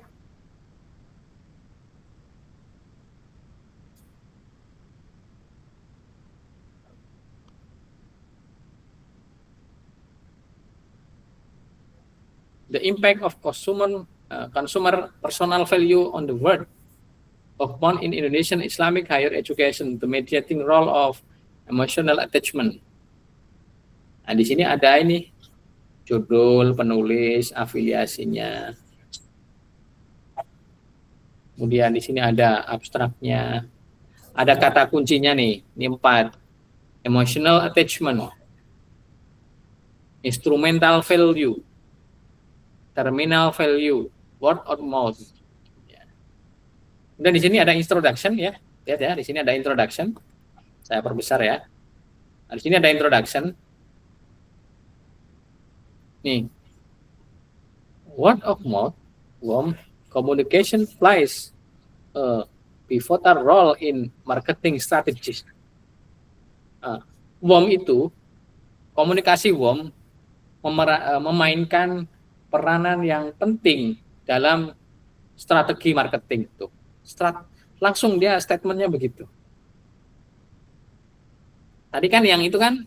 The impact of consumer personal value on the world of one in Indonesian Islamic higher education, the mediating role of emotional attachment. Nah, di sini ada ini judul, penulis, afiliasinya. Kemudian di sini ada abstraknya. Ada kata kuncinya nih, ini 4. Emotional attachment, instrumental value, terminal value, word of mouth. Dan di sini ada introduction ya. Lihat ya, di sini ada introduction. Saya perbesar ya. Nah, di sini ada introduction. Nih. Word of mouth, communication plays a pivotal role in marketing strategies. WOM itu, komunikasi WOM memainkan peranan yang penting dalam strategi marketing itu. Langsung dia statementnya begitu. Tadi kan yang itu kan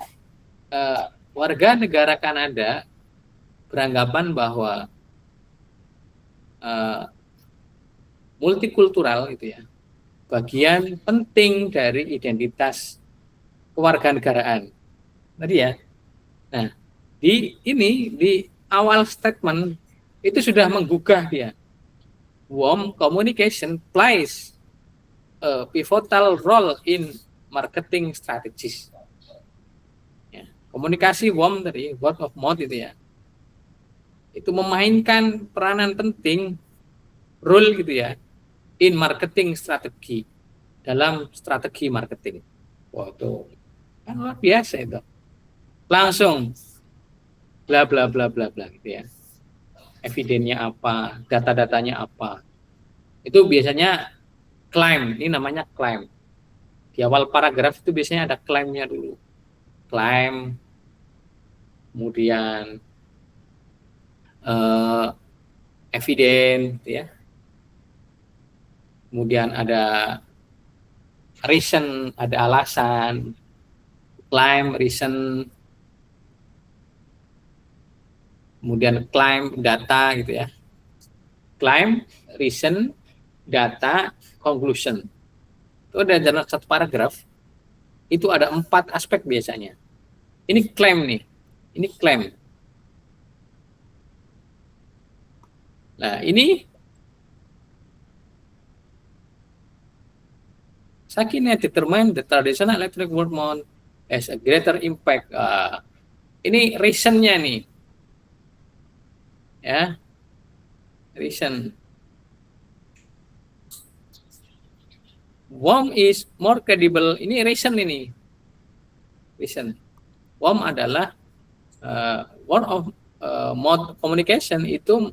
warga negara Kanada beranggapan bahwa multikultural itu ya bagian penting dari identitas kewarganegaraan tadi ya. Nah, di awal statement itu sudah menggugah dia. WOM communication plays a pivotal role in marketing strategies. Ya, komunikasi WOM tadi, word of mouth itu ya. Itu memainkan peranan penting role gitu ya in marketing strategi, dalam strategi marketing. Wah, itu kan luar biasa itu. Langsung bla bla bla bla bla gitu ya. Evidennya apa, data-datanya apa. Itu biasanya claim, ini namanya claim. Di awal paragraf itu biasanya ada claimnya dulu. Claim, kemudian evidence ya. Kemudian ada reason, ada alasan, claim, reason, kemudian claim, data gitu ya. Claim, reason, data, conclusion. Itu ada dalam satu paragraf, itu ada 4 aspek biasanya. Ini claim nih, ini claim. Nah, ini Sakina determine the traditional electronic word mount has a greater impact. Ini reason-nya nih. Ya. Reason. WOM is more credible. Ini reason ini. Reason. WOM adalah word of mouth communication itu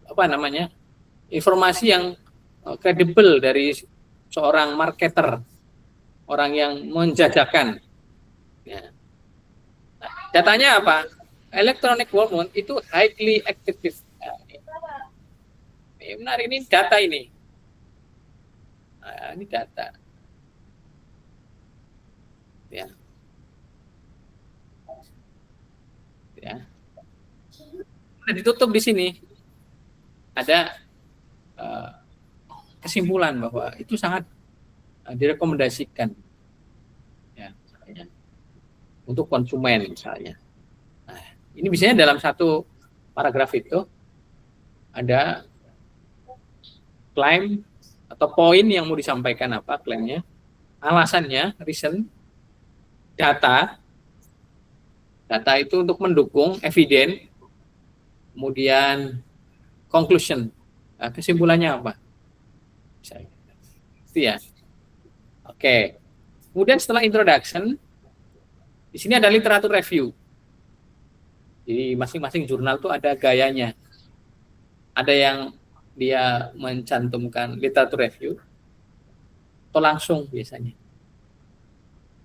apa namanya? Informasi yang kredibel dari seorang marketer, orang yang menjajakan. Ya. Nah, datanya apa? Electronic word mount itu highly active. Nah, ini benar, ini data ini. Nah, ini data. Ya. ditutup di sini. Ada kesimpulan bahwa itu sangat direkomendasikan ya, misalnya, untuk konsumen misalnya. Nah, ini biasanya dalam satu paragraf itu ada klaim atau poin yang mau disampaikan apa klaimnya, alasannya, reason, data itu untuk mendukung, eviden, kemudian conclusion, nah, kesimpulannya apa? Itu ya. Oke. Kemudian setelah introduction, di sini ada literatur review. Jadi masing-masing jurnal itu ada gayanya. Ada yang dia mencantumkan literatur review atau langsung biasanya.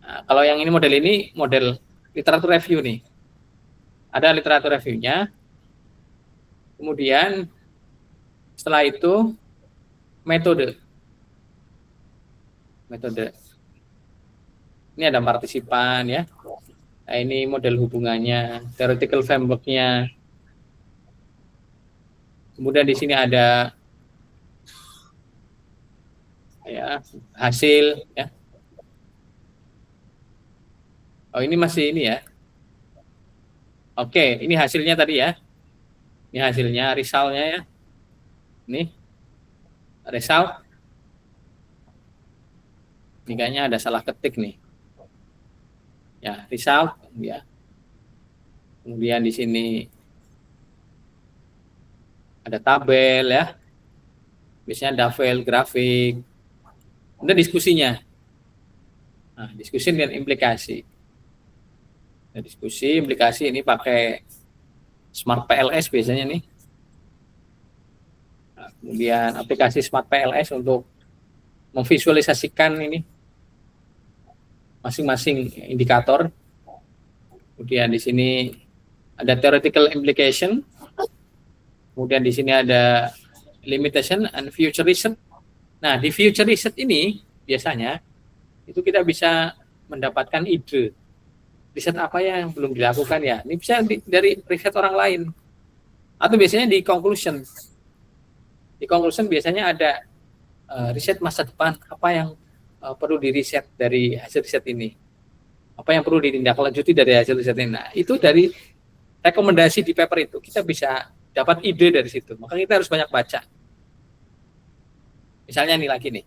Nah, kalau yang ini model literatur review nih. Ada literatur review-nya. Kemudian setelah itu metode. Ini ada partisipan ya. Nah, ini model hubungannya, theoretical framework-nya. Kemudian di sini ada ya hasil ya. Oh, ini masih ini ya. Oke, ini hasilnya tadi ya. Ini hasilnya, result-nya ya. Ini result. Ini kayaknya ada salah ketik nih. Ya, result ya. Kemudian di sini ada tabel ya. Biasanya ada file grafik. Kemudian diskusinya. Nah, diskusi dan implikasi. Nah, diskusi, implikasi ini pakai Smart PLS biasanya nih. Nah, kemudian aplikasi Smart PLS untuk memvisualisasikan ini masing-masing indikator. Kemudian di sini ada theoretical implication. Kemudian di sini ada limitation and future research. Nah, di future research ini biasanya itu kita bisa mendapatkan ide. Riset apa yang belum dilakukan ya? Ini bisa dari riset orang lain. Atau biasanya di conclusion. Di conclusion biasanya ada riset masa depan, apa yang perlu diriset dari hasil riset ini. Apa yang perlu ditindaklanjuti dari hasil riset ini. Nah, itu dari rekomendasi di paper itu kita bisa dapat ide dari situ. Maka kita harus banyak baca. Misalnya nih lagi nih.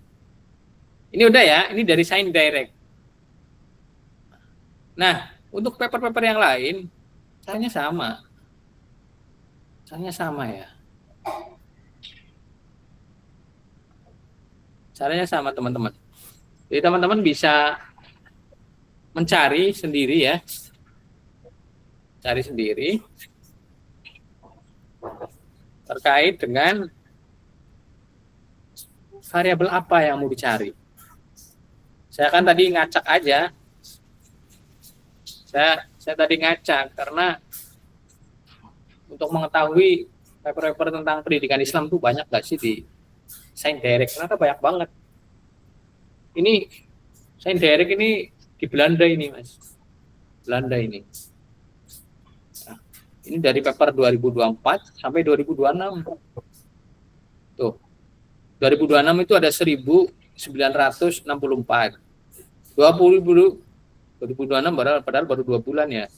Ini udah ya, ini dari Science Direct. Nah, untuk paper-paper yang lain, caranya sama. Caranya sama ya. Caranya sama teman-teman. Jadi teman-teman bisa mencari sendiri ya. Cari sendiri. Terkait dengan variabel apa yang mau dicari. Saya kan tadi ngacak aja. Saya tadi ngacak karena untuk mengetahui paper-paper tentang pendidikan Islam itu banyak nggak sih di Science Direct? Ternyata banyak banget. Ini Science Direct ini di Belanda ini, Mas. Belanda ini. Nah, ini dari paper 2024 sampai 2026. Tuh. 2026 itu ada 1964. 2026 padahal baru 2 bulan ya.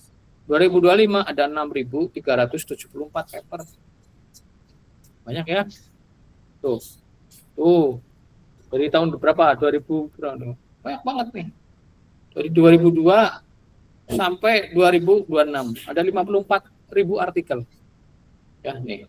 2025 ada 6.374 paper. Banyak ya. Tuh. Dari tahun berapa? 2000 berapa? Banyak banget nih. Dari 2002 sampai 2026 ada 54.000 artikel. Ya, nih.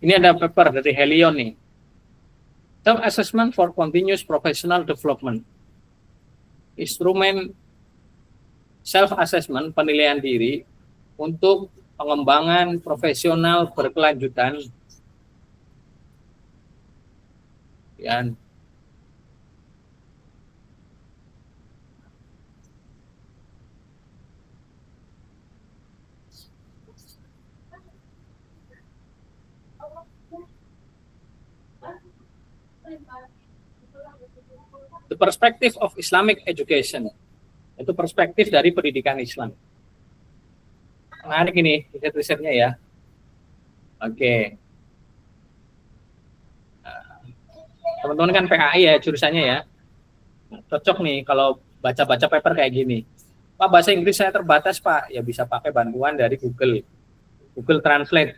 Ini ada paper dari Helion nih. Self-assessment for continuous professional development. Instrumen self-assessment, penilaian diri untuk pengembangan profesional berkelanjutan. Dan the perspective of Islamic education, itu perspektif dari pendidikan Islam. Menarik ini riset-risetnya ya. Oke. Teman-teman kan PAI ya jurusannya ya. Cocok nih kalau baca-baca paper kayak gini. Pak, bahasa Inggris saya terbatas, Pak. Ya bisa pakai bantuan dari Google Translate.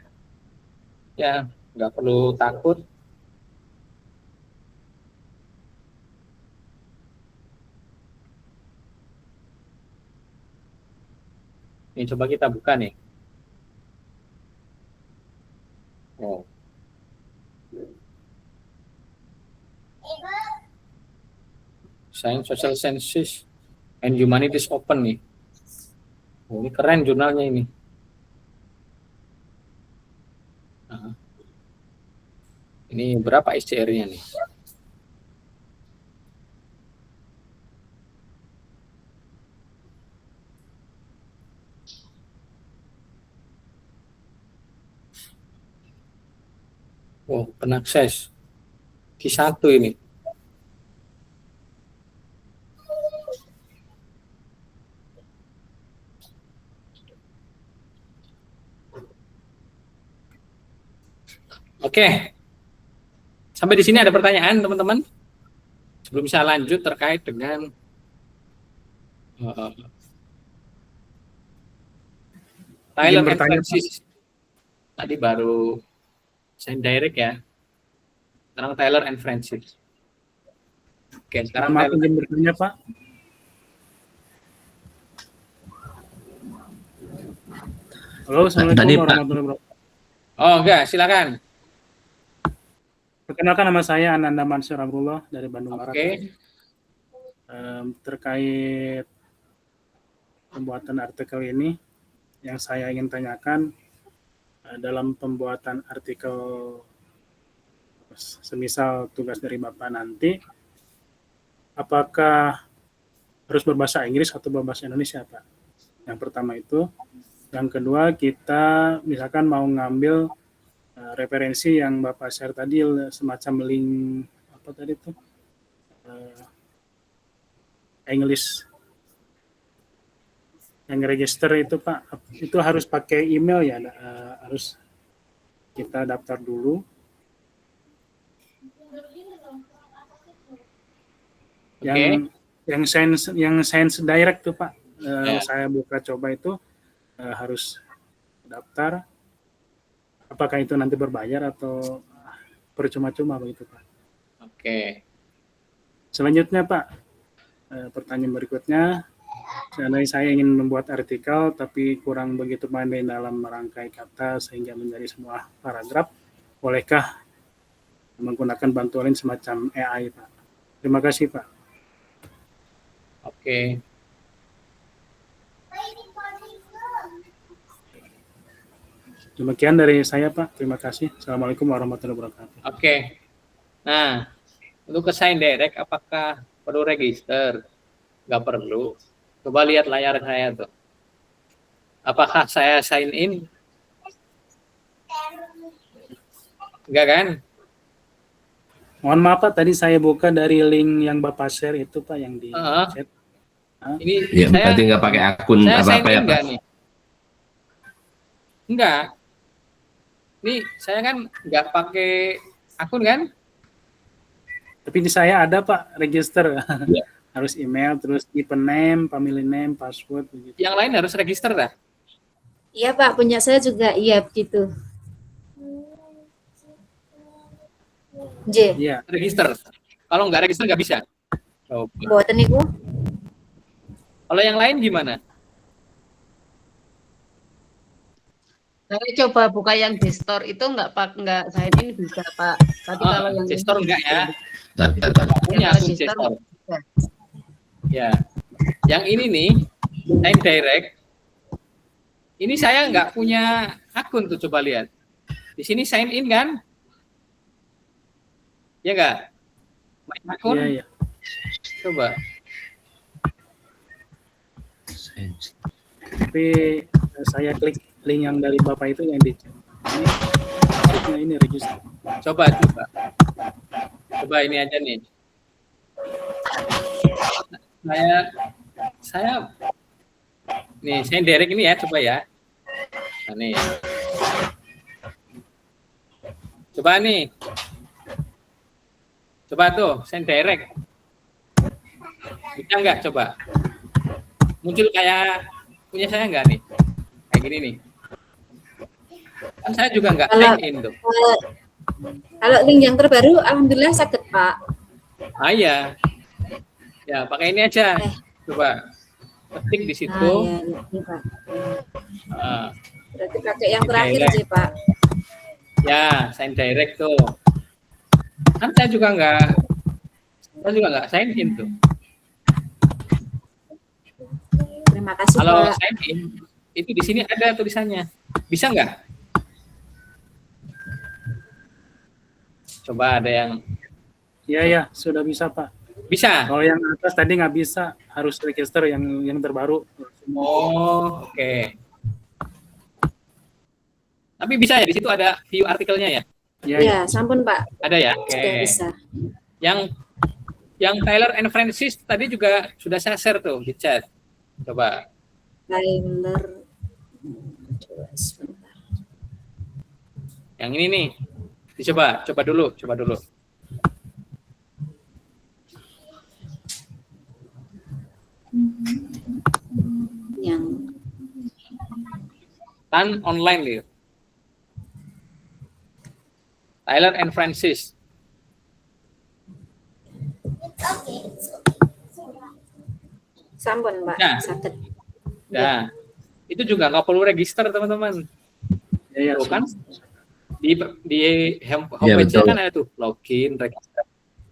Ya, nggak perlu takut. Ini coba kita buka nih. Oh. Science, Social Sciences, and Humanities Open nih. Oh, ini keren jurnalnya ini. Nah. Ini berapa SCR-nya nih? Oh, penakses. Q1 ini. Oke. Sampai di sini ada pertanyaan, teman-teman? Sebelum saya lanjut terkait dengan Tyler and Francis. Tadi baru saya direct ya. Sekarang Tyler and Francis. Oke, sekarang Maaf izin bertanya, Pak. Halo, Assalamualaikum warahmatullahi wabarakatuh. Oh, enggak, silakan. Perkenalkan, nama saya Ananda Mansur Amrullah dari Bandung Barat. Oke. Terkait pembuatan artikel ini, yang saya ingin tanyakan, dalam pembuatan artikel semisal tugas dari Bapak nanti, apakah harus berbahasa Inggris atau berbahasa Indonesia, Pak? Yang pertama itu. Yang kedua, kita misalkan mau ngambil referensi yang Bapak share tadi, semacam link, apa tadi itu? English yang register itu, Pak, itu harus pakai email ya, harus kita daftar dulu. Yang Science Direct tuh, Pak, saya buka coba itu harus daftar. Apakah itu nanti berbayar atau percuma-cuma begitu, Pak? Oke. Selanjutnya, Pak, pertanyaan berikutnya, seandainya saya ingin membuat artikel tapi kurang begitu pandai dalam merangkai kata sehingga menjadi sebuah paragraf, bolehkah menggunakan bantuan semacam AI, Pak? Terima kasih, Pak. Oke. Demikian dari saya, Pak. Terima kasih. Assalamualaikum warahmatullahi wabarakatuh. Oke. Nah, untuk ke Sign Direct, apakah perlu register? Nggak perlu. Coba lihat layar saya tuh. Apakah saya sign in? Enggak kan? Mohon maaf, Pak. Tadi saya buka dari link yang Bapak share itu, Pak, yang di chat. Ini ya, saya, berarti nggak pakai akun saya apa-apa ya, Pak? enggak nih? Enggak. Ini saya kan nggak pakai akun kan? Tapi di saya ada, Pak, register. Ya. Harus email, terus event name, family name, password. Begitu. Yang lain harus register dah? Iya Pak, punya saya juga iya begitu. J. Iya. Register. Kalau nggak register nggak bisa. Buatan niku. Kalau yang lain gimana? Saya coba buka yang di store itu nggak saya ini bisa Pak. Tapi kalau yang di store enggak ya? Punya yang akun di store, store. Ya. Yang ini nih, Sign Direct. Ini saya nggak punya akun tuh, coba lihat. Di sini sign in kan? Ya nggak? Main akun? Iya, iya. Coba. Tapi saya klik link yang dari Bapak itu yang di ini register. Coba. Coba ini aja nih. Saya nih, saya direct ini ya, coba ya. Nah, nih. Coba nih. Coba tuh, send direct. Bisa nggak coba? Muncul kayak punya saya nggak nih? Kayak gini nih. Kan saya juga nggak sign in tuh. Kalau link yang terbaru, alhamdulillah sakit Pak. Ah iya. Ya, pakai ini aja. Coba. Ketik di situ. Iya, Pak. Ah, Berarti pakai yang terakhir Direct. sih Pak. ya, sign direct tuh. Kan saya juga nggak sign in tuh. Terima kasih Kalau Pak. sign in, itu di sini ada tulisannya. Bisa nggak? Coba ada yang Iya, ya, sudah bisa Pak. bisa. Kalau yang atas tadi nggak bisa, harus register yang terbaru. Oh, oke. Tapi bisa ya, di situ ada view artikelnya ya? Iya, ya. Ya, sampun Pak. Ada ya? Oke. Sudah bisa. Yang Tyler and Francis tadi juga sudah saya share tuh di chat. Coba. Tyler. Coba sebentar. Yang ini nih. Coba dulu. Yang Kan online nih. Tyler and Francis. sampun Pak. Ya. Sakit. Nah, itu juga nggak perlu register teman-teman. Ya, ya, Tuh kan di homepage Iya, betul. kan ada tuh login, register.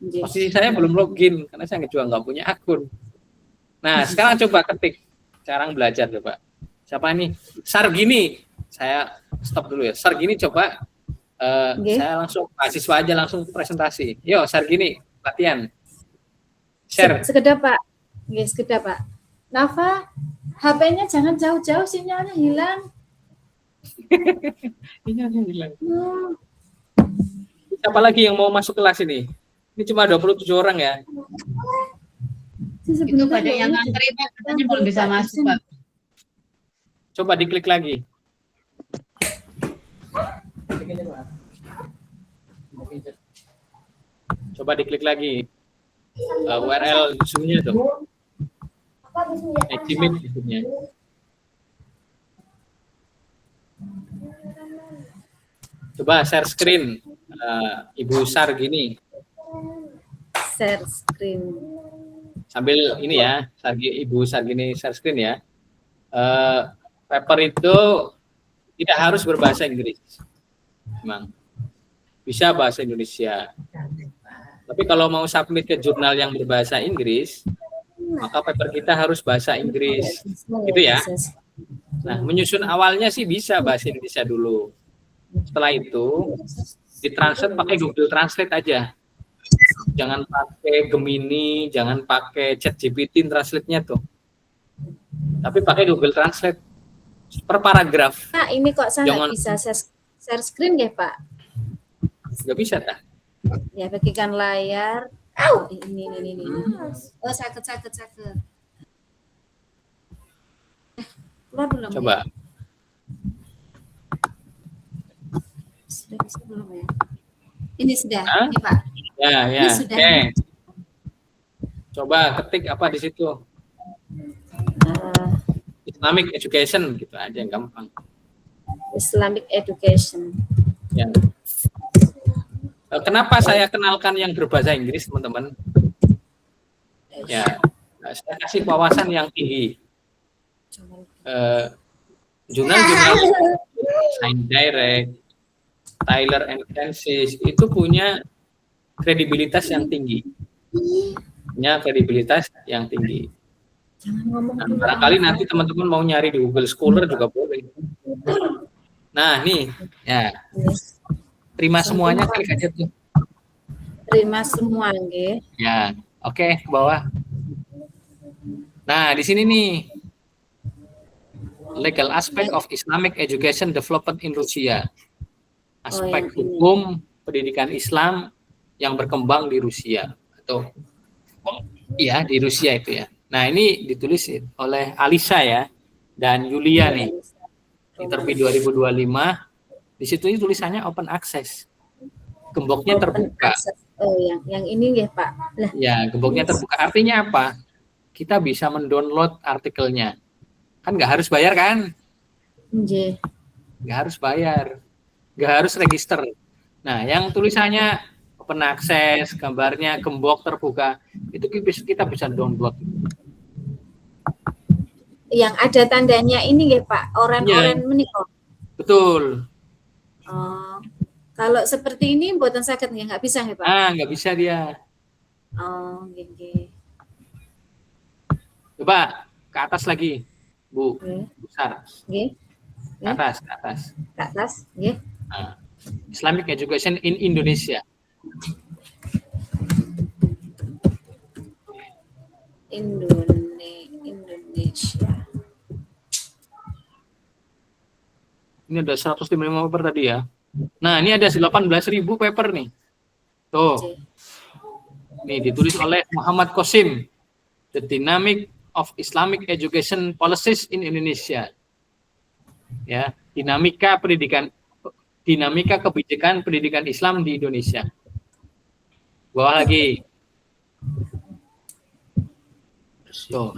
Nggih. Posisi saya belum login karena saya juga nggak punya akun. Nah, sekarang coba ketik cara belajar coba. Siapa nih? Sargini. Saya stop dulu ya. Sargini coba. Nggih. Saya langsung mahasiswa aja langsung presentasi. Yo, Sargini, latihan. Share. Sekedar Pak. Nggih, sekedar Pak. Nafa, HP-nya jangan jauh-jauh, sinyalnya hilang. Siapa lagi yang mau masuk kelas ini? Ini cuma 27 orang ya. Itu banyak yang ngantri Pak, katanya belum bisa masuk Pak. Coba diklik lagi. Coba diklik lagi. URL Zoom-nya tuh. Gmail Zoom-nya. Coba share screen. Ibu Sargini. Share screen. Sambil ini ya, Ibu Sargini share screen ya. Paper itu tidak harus berbahasa Inggris. Memang bisa bahasa Indonesia. Tapi kalau mau submit ke jurnal yang berbahasa Inggris, maka paper kita harus bahasa Inggris. Gitu ya. Nah, menyusun awalnya sih bisa bahasa Indonesia dulu. Setelah itu ditranslate pakai Google Translate aja. Jangan pakai Gemini, jangan pakai ChatGPT translate-nya tuh. Tapi pakai Google Translate per paragraf. Pak, ini kok saya Jangan- nggak bisa share screen ya Pak? Nggak bisa dah. Ya, bagikan layar. Oh, ini. Oh, sakit. Keluar belum? Coba. Ya? Sudah bisa belum ya? Ini sudah, Hah? ini Pak. Ya. Ini sudah. Oke. Coba ketik apa di situ? Eh, Islamic Education gitu aja yang gampang. Islamic Education. Ya. Kenapa saya kenalkan yang berbahasa Inggris, teman-teman? Ya, saya kasih wawasan yang tinggi. Jurnal-jurnal Sign Direct, Tyler and Francis itu punya kredibilitas yang tinggi. Jangan ngomong Nah, dulu. barangkali nanti teman-teman mau nyari di Google Scholar juga boleh. Nah, nih, ya, Yes. terima semuanya, klik aja tuh. Terima semua nggih. Ya, oke, ke bawah. Nah, di sini nih, legal aspect of Islamic education development in Rusia. Aspek yang ini. hukum pendidikan Islam yang berkembang di Rusia atau iya di Rusia itu ya. Nah, ini ditulis oleh Alisa ya dan Yulia nih. Interview 2025. Di situ ini tulisannya open access. Gemboknya Open terbuka. access. Oh, yang ini nggih, Pak. Lah, Ya, gemboknya terbuka. Artinya apa? Kita bisa mendownload artikelnya. Kan nggak harus bayar kan? nggih. Nggak harus bayar. Nggak harus register. Nah, yang tulisannya open access, gambarnya gembok terbuka, itu kita bisa download. Yang ada tandanya ini nggih, Pak. Oren-oren menika. Betul. Oh. Kalau seperti ini mboten saged nggih, nggak bisa nggih, Pak? Nggak bisa dia. Oh, nggih nggih. Coba ke atas lagi, Bu. Nggih. Besar. Nggih. Ke atas, ke atas. Ke atas, nggih. Nah, Islamic Education in Indonesia. Indonesia. Ini ada 155 paper tadi ya. Nah, ini ada 18.000 paper nih. Tuh. Oke. Nih ditulis oleh Muhammad Qasim. The Dynamic of Islamic Education Policies in Indonesia. Ya, dinamika kebijakan pendidikan Islam di Indonesia. Bawah lagi. Tuh.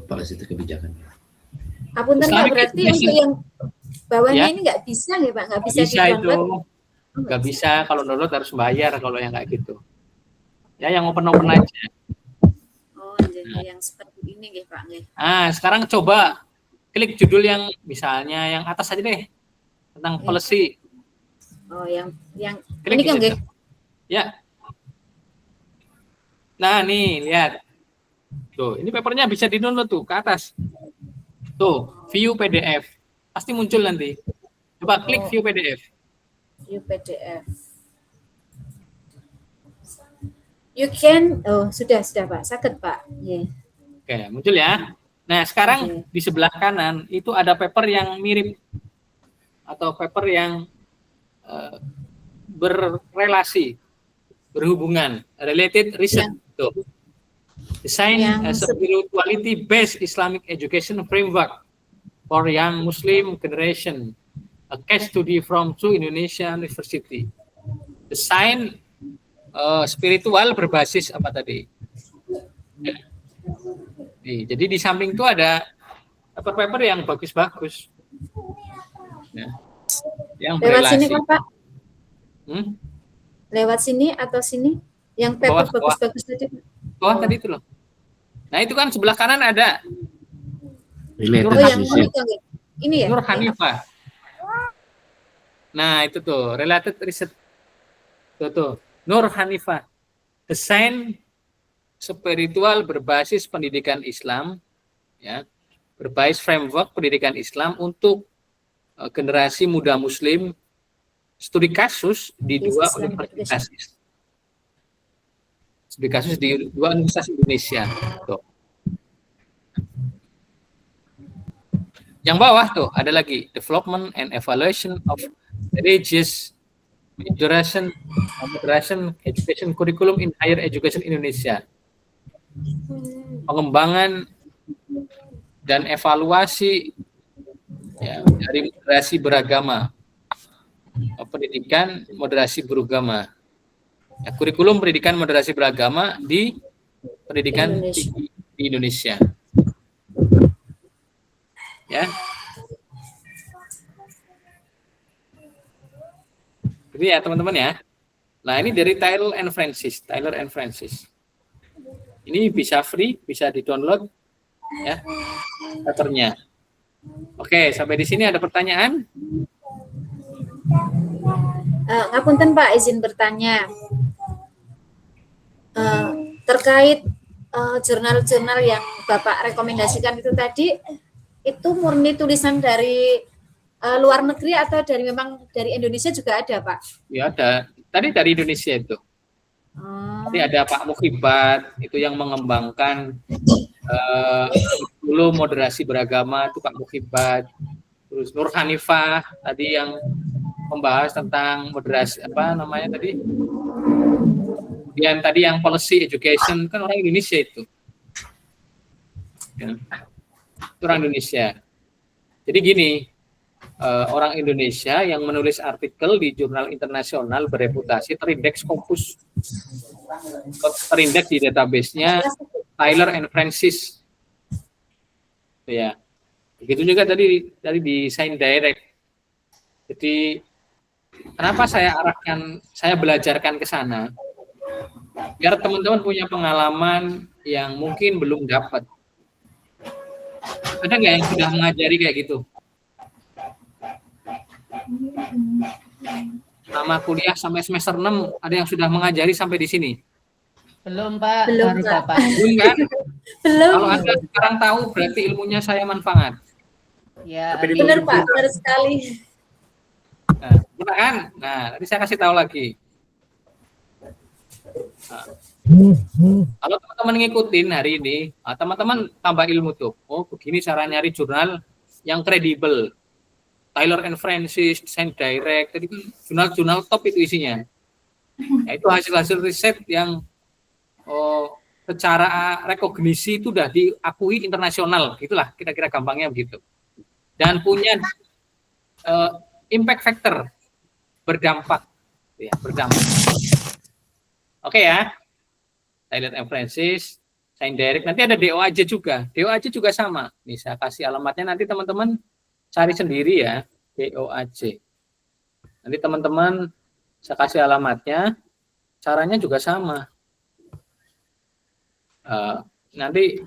Polisi itu kebijakan. Apunten Pak, Islamic berarti education. untuk yang bawahnya Ya. ini nggak bisa nggih Pak, nggak bisa Bisa itu. di-download. Nggak bisa, kalau download harus bayar kalau yang kayak gitu. Ya, yang open-open aja. Oh, jadi yang seperti ini nggih Pak nggih. Nah, sekarang coba klik judul yang misalnya yang atas aja deh. Tentang policy. Oh, yang Klik ini di kan situ. nggih. Ya. Nah, nih, lihat. Tuh, ini papernya bisa di-download tuh ke atas. Tuh, view PDF. Pasti muncul nanti. Coba klik view PDF. View PDF. You can, sudah Pak, saged Pak. Nggih. Oke, muncul ya. Nah, sekarang di sebelah kanan itu ada paper yang mirip atau paper yang berrelasi, berhubungan, related research. Tuh. Design as a spirituality-based Islamic education framework for young Muslim generation. A case study from two Indonesian University. Desain spiritual berbasis apa tadi? Nih, jadi di samping itu ada paper-paper yang bagus-bagus. Ya. Yang Lewat berelasi. sini kan Pak? Lewat sini atau sini? Yang paper Bawah. bagus-bagus tadi. Bawah tadi itu loh. Nah, itu kan sebelah kanan ada Related Oh, yang research. ini ya? Nur Hanifah. Nah, itu tuh related research. Tuh. Nur Hanifah. Desain spiritual berbasis pendidikan Islam, ya, berbasis framework pendidikan Islam untuk generasi muda Muslim. Studi kasus di dua universitas. Studi kasus di dua universitas Indonesia. Tuh. Yang bawah tuh ada lagi development and evaluation of religious moderation education curriculum in higher education Indonesia. Pengembangan dan evaluasi ya, dari moderasi beragama, pendidikan moderasi beragama, ya, kurikulum pendidikan moderasi beragama di pendidikan tinggi di Indonesia. Ya. Jadi ya teman-teman ya. Nah, ini dari Taylor and Francis. Ini bisa free, bisa di-download ya papernya. Oke, sampai di sini ada pertanyaan? Ngapunten Pak, izin bertanya. Terkait jurnal-jurnal yang Bapak rekomendasikan itu tadi, itu murni tulisan dari luar negeri atau memang dari Indonesia juga ada, Pak? Ya ada. Tadi dari Indonesia itu. Tadi ada Pak Mukhibat itu yang mengembangkan dulu moderasi beragama itu Pak Mukhibat. Terus Nur Hanifah tadi yang membahas tentang moderasi tadi. Kemudian tadi yang policy education kan orang Indonesia itu. Ya. Itu orang Indonesia. Jadi gini, orang Indonesia yang menulis artikel di jurnal internasional bereputasi terindeks Scopus, terindeks di database-nya Tyler and Francis. Ya. Begitu juga tadi di Sign Direct. Jadi kenapa saya belajarkan ke sana? Biar teman-teman punya pengalaman yang mungkin belum dapat. Ada nggak yang sudah mengajari kayak gitu? Sama kuliah sampai semester 6, ada yang sudah mengajari sampai di sini? Belum, Pak. Belum, Baru Pak. Bapak. Belum kan? Belum. Kalau Anda sekarang tahu, berarti ilmunya saya manfaat. Ya, Tapi Benar, Pak, benar sekali. Nah, benar kan? Nah, nanti saya kasih tahu lagi. Nah, kalau teman-teman ngikutin hari ini, teman-teman tambah ilmu tuh. Oh, begini cara nyari jurnal yang kredibel. Tyler and Francis, Sign Direct, tadi kan jurnal-jurnal top itu isinya. Nah, itu hasil-hasil riset yang secara rekognisi itu sudah diakui internasional, gitulah kira-kira gampangnya begitu. Dan punya impact factor, berdampak, ya, berdampak. Oke ya, Tyler and Francis, Sign Direct, nanti ada DOAJ juga. DOAJ juga sama. Nih saya kasih alamatnya, nanti teman-teman cari sendiri ya, DOAJ. Nanti teman-teman saya kasih alamatnya, caranya juga sama. Nanti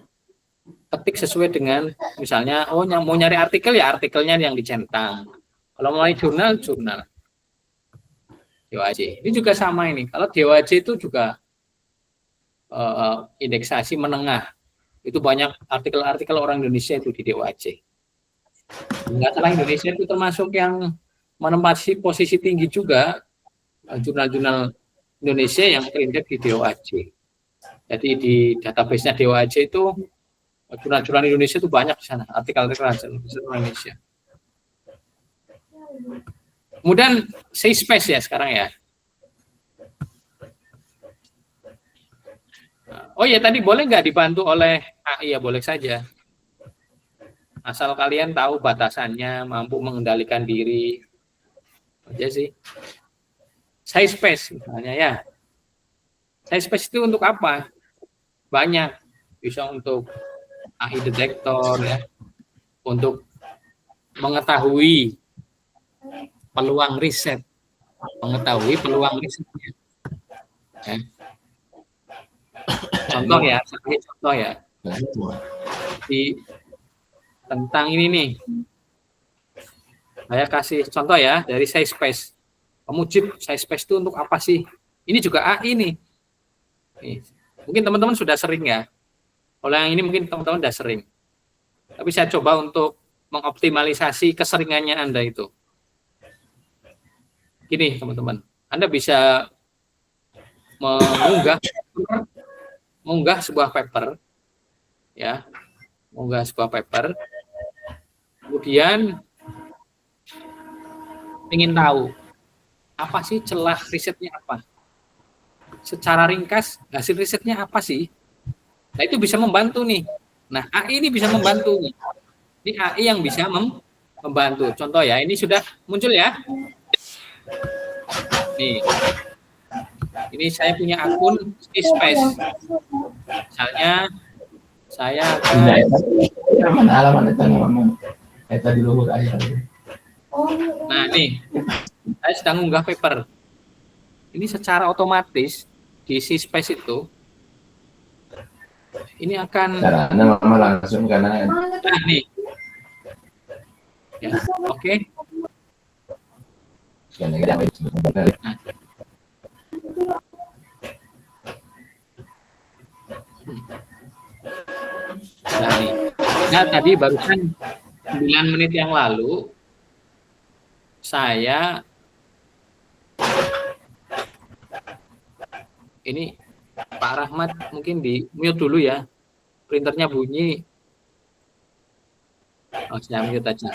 ketik sesuai dengan, misalnya, mau nyari artikel ya artikelnya yang dicentang. Kalau mau jurnal, jurnal. DOAJ. Ini juga sama ini. Kalau DOAJ itu juga indeksasi menengah. Itu banyak artikel-artikel orang Indonesia itu di DOAJ. Enggak salah, Indonesia itu termasuk yang menempati posisi tinggi juga jurnal-jurnal Indonesia yang terindeks di DOAJ. Jadi di database-nya DOAJ itu jurnal-jurnal Indonesia itu banyak di sana, artikel-artikel Indonesia. Kemudian SciSpace ya sekarang ya. Oh ya, tadi boleh nggak dibantu oleh AI? Ya boleh saja. Asal kalian tahu batasannya, mampu mengendalikan diri. Aja sih. SciSpace misalnya ya. SciSpace itu untuk apa? Banyak. Bisa untuk AI detektor ya. Untuk mengetahui peluang riset. Mengetahui peluang risetnya. Ya. Contoh ya, contoh ya. Tentang ini nih. Saya kasih contoh ya dari SciSpace. Kamu Jip, SciSpace itu untuk apa sih? Ini juga AI nih. Mungkin teman-teman sudah sering ya. Kalau yang ini mungkin teman-teman sudah sering. Tapi saya coba untuk mengoptimalisasi keseringannya Anda itu. Gini teman-teman, Anda bisa mengunggah sebuah paper, ya, mengunggah sebuah paper, kemudian ingin tahu apa sih celah risetnya apa, secara ringkas hasil risetnya apa sih. Nah itu bisa membantu nih. Nah AI ini bisa membantu nih. Ini AI yang bisa membantu. Contoh ya, ini sudah muncul ya. Nih, ini saya punya akun SciSpace. Misalnya saya halaman itu ngomong tadi luhur aja. Nah, nih. Saya sedang unggah paper. Ini secara otomatis di SciSpace itu ini akan Caranya mama langsung karena nih. Ya, oke. Nah, nih. Nah, tadi barusan 9 menit yang lalu saya ini Pak Rahmat mungkin di mute dulu ya. Printernya bunyi. Oh, saya mute aja.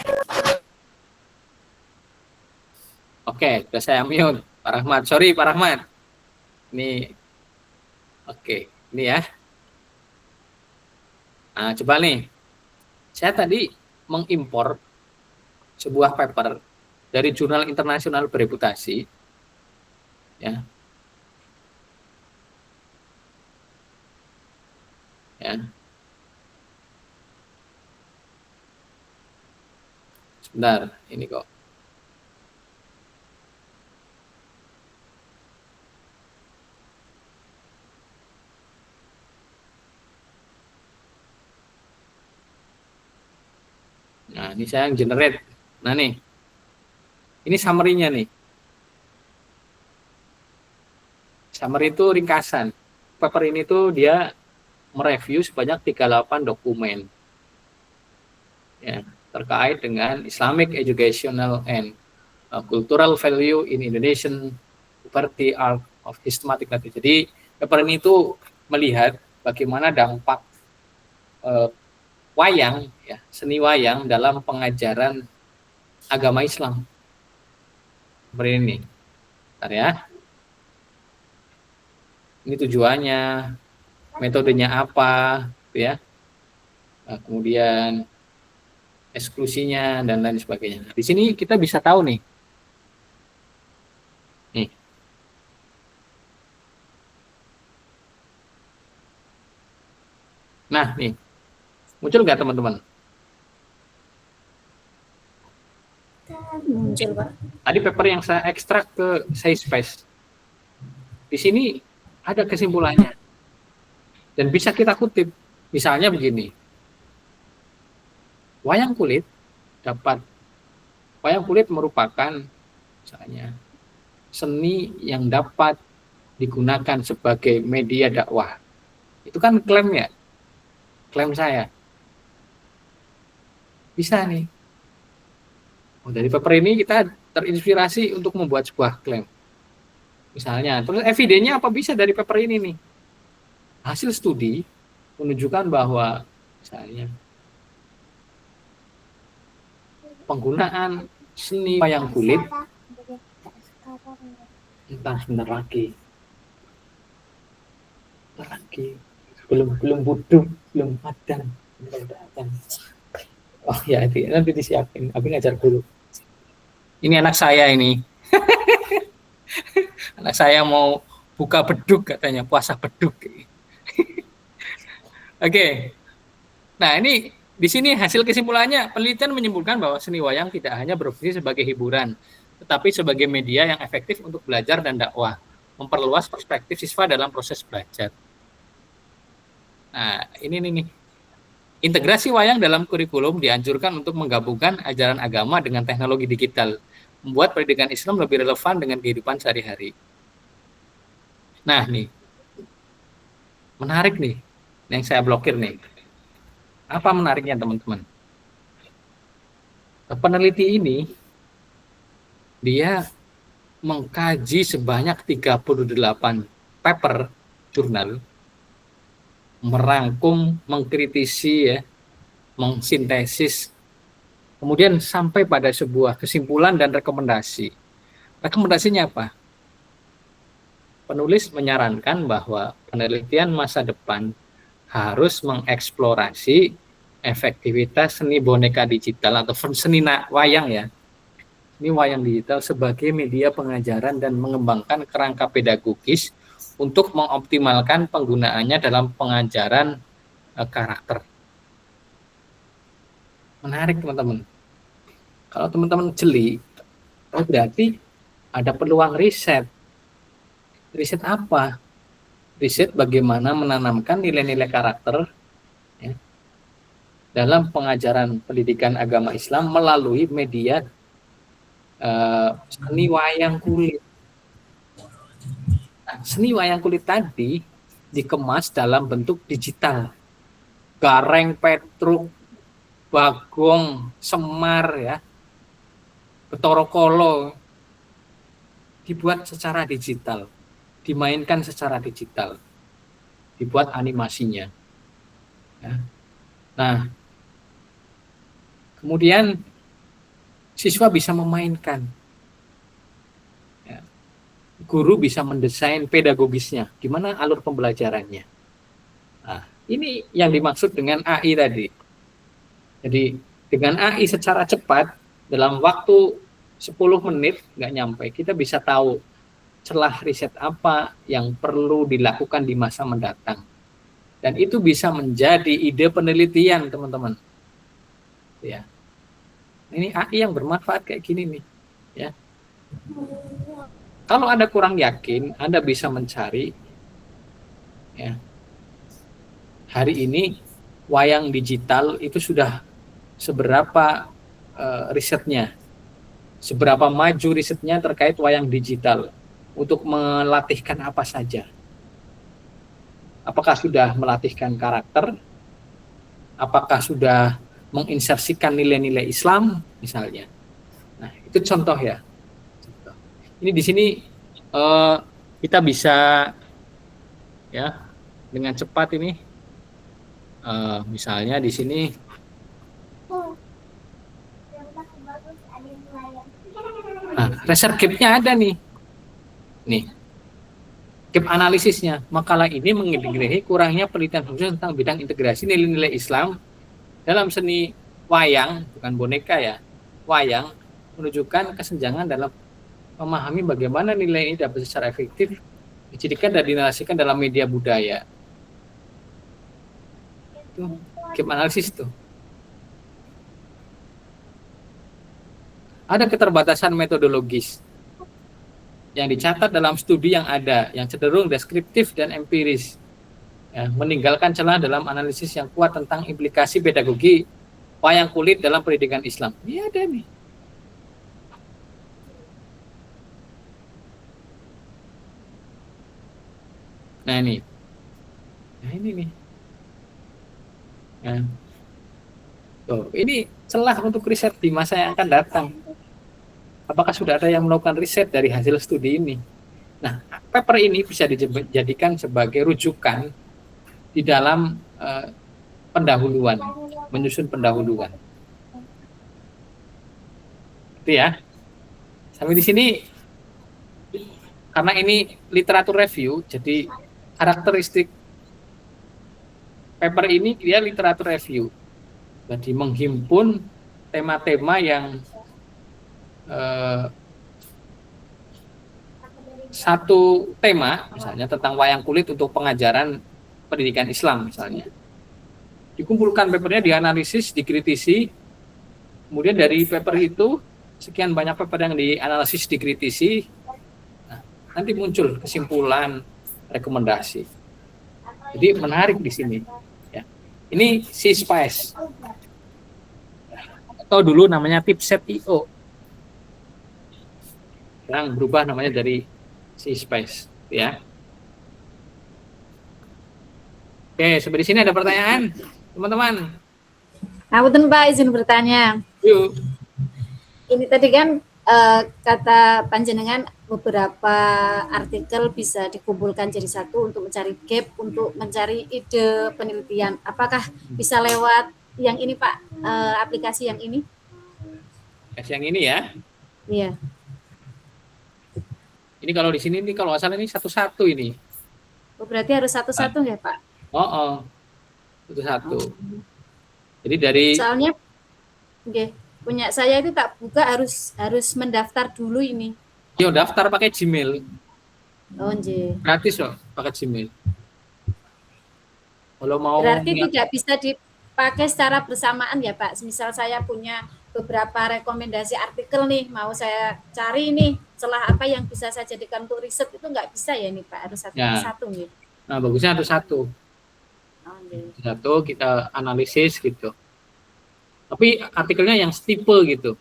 Oke, sudah saya mute. Pak Rahmat, sorry Pak Rahmat. Ini, oke, ini ya. Nah, coba nih. Saya tadi mengimpor sebuah paper dari jurnal internasional bereputasi, ya. Ya. Sebentar, ini kok. Nah, ini saya yang generate. Nah, nih. Ini summary-nya nih. Summary itu ringkasan. Paper ini tuh dia mereview sebanyak 38 dokumen. Ya, terkait dengan Islamic Educational and Cultural Value in Indonesian Poverty Art of Systematic Study. Jadi, paper ini itu melihat bagaimana dampak wayang, ya, seni wayang dalam pengajaran agama Islam. Seperti ini. Bentar ya. Ini tujuannya, metodenya apa, gitu ya. Nah, kemudian eksklusinya dan lain sebagainya. Nah, di sini kita bisa tahu nih. Nih. Nah, nih. Muncul nggak teman-teman? Muncul, Pak. Tadi paper yang saya ekstrak ke SciSpace. Di sini ada kesimpulannya. Dan bisa kita kutip. Misalnya begini. Wayang kulit merupakan misalnya seni yang dapat digunakan sebagai media dakwah. Itu kan klaim ya. Klaim saya. Bisa nih. Oh, dari paper ini kita terinspirasi untuk membuat sebuah klaim. Misalnya, terus evidensinya apa bisa dari paper ini nih? Hasil studi menunjukkan bahwa misalnya penggunaan seni wayang kulit sebentar lagi belum buduk, belum padang. Oh ya, nanti disiapin. Abi ngajar dulu. Ini anak saya ini. Anak saya mau buka beduk katanya, puasa beduk. Oke. Nah, ini di sini hasil kesimpulannya, penelitian menyimpulkan bahwa seni wayang tidak hanya berfungsi sebagai hiburan, tetapi sebagai media yang efektif untuk belajar dan dakwah, memperluas perspektif siswa dalam proses belajar. Nah, ini nih. Integrasi wayang dalam kurikulum dianjurkan untuk menggabungkan ajaran agama dengan teknologi digital, membuat pendidikan Islam lebih relevan dengan kehidupan sehari-hari. Nah, nih. Menarik nih, yang saya blokir nih. Apa menariknya, teman-teman? Peneliti ini, dia mengkaji sebanyak 38 paper jurnal, merangkum, mengkritisi, ya, mengsintesis, kemudian sampai pada sebuah kesimpulan dan rekomendasi. Rekomendasinya apa? Penulis menyarankan bahwa penelitian masa depan harus mengeksplorasi efektivitas seni boneka digital atau seni wayang, ya. Ini wayang digital sebagai media pengajaran dan mengembangkan kerangka pedagogis untuk mengoptimalkan penggunaannya dalam pengajaran karakter. Menarik, teman-teman. Kalau teman-teman jeli, berarti ada peluang riset. Riset apa? Riset bagaimana menanamkan nilai-nilai karakter, ya, dalam pengajaran pendidikan agama Islam melalui media seni wayang kulit. Nah, seni wayang kulit tadi dikemas dalam bentuk digital. Gareng, Petruk, Bagong, Semar, ya, Bathara Kala dibuat secara digital, dimainkan secara digital, dibuat animasinya. Ya. Nah, kemudian siswa bisa memainkan, ya. Guru bisa mendesain pedagogisnya, gimana alur pembelajarannya. Nah, ini yang dimaksud dengan AI tadi. Jadi dengan AI secara cepat dalam waktu 10 menit nggak nyampe, kita bisa tahu celah riset apa yang perlu dilakukan di masa mendatang. Dan itu bisa menjadi ide penelitian, teman-teman. Ya. Ini AI yang bermanfaat kayak gini nih, ya. Kalau Anda kurang yakin, Anda bisa mencari, ya. Hari ini wayang digital itu sudah seberapa risetnya, seberapa maju risetnya terkait wayang digital untuk melatihkan apa saja. Apakah sudah melatihkan karakter? Apakah sudah menginsersikan nilai-nilai Islam misalnya? Nah, itu contoh ya. Ini di sini kita bisa ya dengan cepat ini misalnya di sini research gap-nya ada nih. Nih. Gap analisisnya. Makalah ini mengintegrasi kurangnya penelitian khusus tentang bidang integrasi nilai-nilai Islam dalam seni wayang, bukan boneka ya. Wayang menunjukkan kesenjangan dalam memahami bagaimana nilai ini dapat secara efektif dijadikan dan dinarasikan dalam media budaya. Itu gap analisis tuh. Ada keterbatasan metodologis yang dicatat dalam studi yang ada, yang cenderung deskriptif dan empiris, ya, meninggalkan celah dalam analisis yang kuat tentang implikasi pedagogi wayang kulit dalam pendidikan Islam. Ini ada nih. Nah ini nih. Nah. Tuh, ini celah untuk riset di masa yang akan datang. Apakah sudah ada yang melakukan riset dari hasil studi ini? Nah, paper ini bisa dijadikan sebagai rujukan di dalam pendahuluan, menyusun pendahuluan. Itu ya. Sampai di sini, karena ini literatur review, jadi karakteristik paper ini dia literatur review. Jadi menghimpun tema-tema yang satu tema misalnya tentang wayang kulit untuk pengajaran pendidikan Islam misalnya. Dikumpulkan papernya, dianalisis, dikritisi, kemudian dari paper itu sekian banyak paper yang dianalisis, dikritisi, nah, nanti muncul kesimpulan, rekomendasi. Jadi menarik di sini. Ya. Ini C-Spice. Atau dulu namanya Tipset.io. Sekarang berubah namanya dari C-Spice, ya. Oke, sampai di sini ada pertanyaan, teman-teman. Ngapunten Pak, izin bertanya. Yuk. Ini tadi kan kata panjenengan beberapa artikel bisa dikumpulkan jadi satu untuk mencari gap, untuk mencari ide penelitian. Apakah bisa lewat yang ini Pak, aplikasi yang ini? Yang ini ya. Iya. Ini kalau di sini kalau nggak salah ini satu-satu ini. Oh, berarti harus satu-satu ya Pak? Oh, satu-satu. Jadi dari Soalnya, punya saya itu tak buka, harus mendaftar dulu ini. yo daftar pakai Gmail. Oh, nggih. Gratis loh pakai Gmail. Kalau mau Berarti tidak bisa dipakai secara bersamaan ya Pak. Misal saya punya beberapa rekomendasi artikel nih, mau saya cari nih celah apa yang bisa saya jadikan untuk riset, itu nggak bisa ya nih Pak, harus satu-satu nih. Nah, bagusnya satu-satu. Satu kita analisis gitu. Tapi artikelnya yang stipe gitu.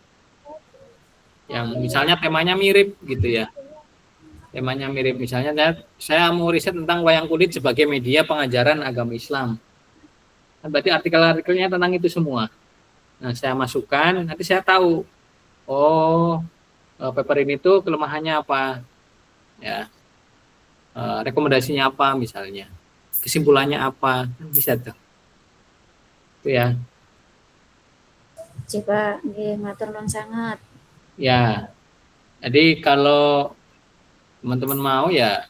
Yang misalnya temanya mirip gitu ya. temanya mirip. Misalnya saya mau riset tentang wayang kulit sebagai media pengajaran agama Islam. Kan berarti artikel-artikelnya tentang itu semua. Nah, saya masukkan, nanti saya tahu, oh, paper ini tuh kelemahannya apa, ya, rekomendasinya apa misalnya, kesimpulannya apa, kan bisa tuh. Itu ya. Coba nggih matur nuwun sangat. Ya. Jadi kalau teman-teman mau ya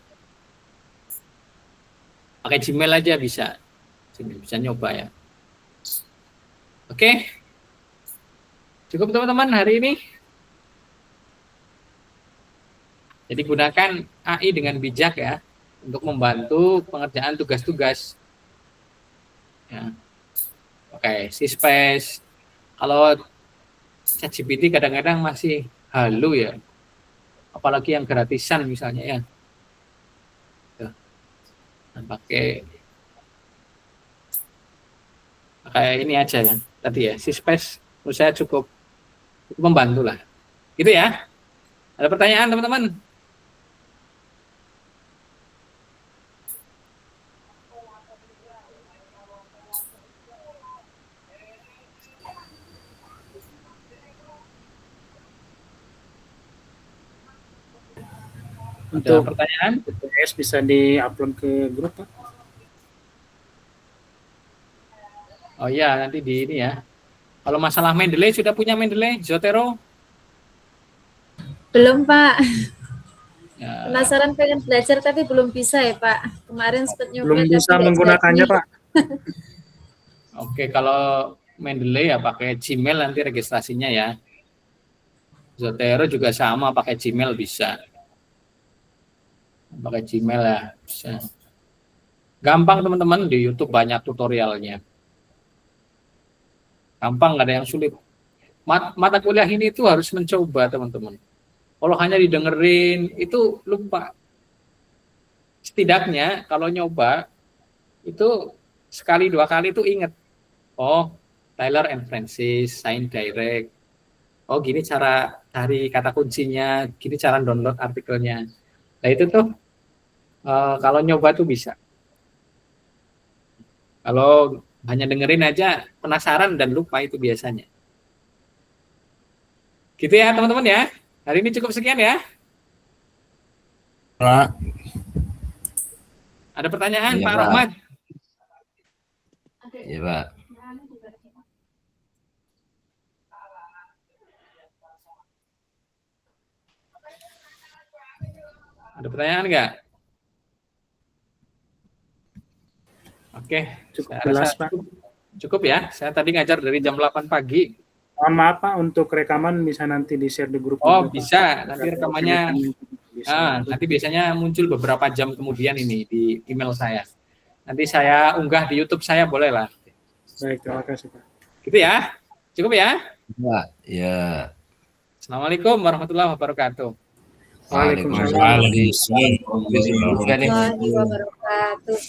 pakai Gmail aja bisa nyoba ya. Oke, cukup teman-teman hari ini. Jadi gunakan AI dengan bijak ya untuk membantu pengerjaan tugas-tugas. Ya. Oke, Syspace. Kalau ChatGPT kadang-kadang masih halu ya, apalagi yang gratisan misalnya ya. Nah, pakai kayak ini aja ya tadi ya, Syspace menurut saya cukup membantu lah. Gitu ya. Ada pertanyaan teman-teman? Ada Untuk pertanyaan? PPS bisa di-upload ke grup, Pak? Oh iya, nanti di ini ya. Kalau masalah Mendeley, sudah punya Mendeley, Zotero? Belum, Pak. Ya, Penasaran pengen belajar tapi belum bisa ya, Pak. Kemarin sempat nyoba Belum tapi bisa nggak menggunakannya, jadi. Pak. oke, kalau Mendeley ya pakai Gmail nanti registrasinya ya. Zotero juga sama, pakai Gmail bisa. Pakai Gmail ya, bisa. Gampang teman-teman, di YouTube banyak tutorialnya. Gampang, nggak ada yang sulit. Mata kuliah ini tuh harus mencoba teman-teman. Kalau hanya didengerin itu lupa. Setidaknya kalau nyoba itu sekali dua kali itu ingat. Oh, Taylor and Francis, Sign Direct. Oh, gini cara cari kata kuncinya, gini cara download artikelnya. Nah itu tuh kalau nyoba tuh bisa. Kalau hanya dengerin aja penasaran dan lupa itu biasanya. Gitu ya teman-teman ya. Hari ini cukup sekian ya. Pak. Ada pertanyaan Iya, Pak Pak. Rahmat? Iya, Pak. Ada pertanyaan enggak? Oke, Cukup saya jelas, rasa Pak. cukup ya. Saya tadi ngajar dari jam 8 pagi. Maaf, Pak, untuk rekaman bisa nanti di-share di grup. Oh, juga, Pak. bisa. Nanti rekamannya Bisa. nanti biasanya muncul beberapa jam kemudian ini di email saya. Nanti saya unggah di YouTube saya, boleh lah. Baik, terima kasih, Pak. Gitu ya. Cukup ya. Pak. Ya. Assalamualaikum warahmatullahi wabarakatuh. Waalaikumsalam. Waalaikumsalam. Juga nih. Warahmatullahi wabarakatuh.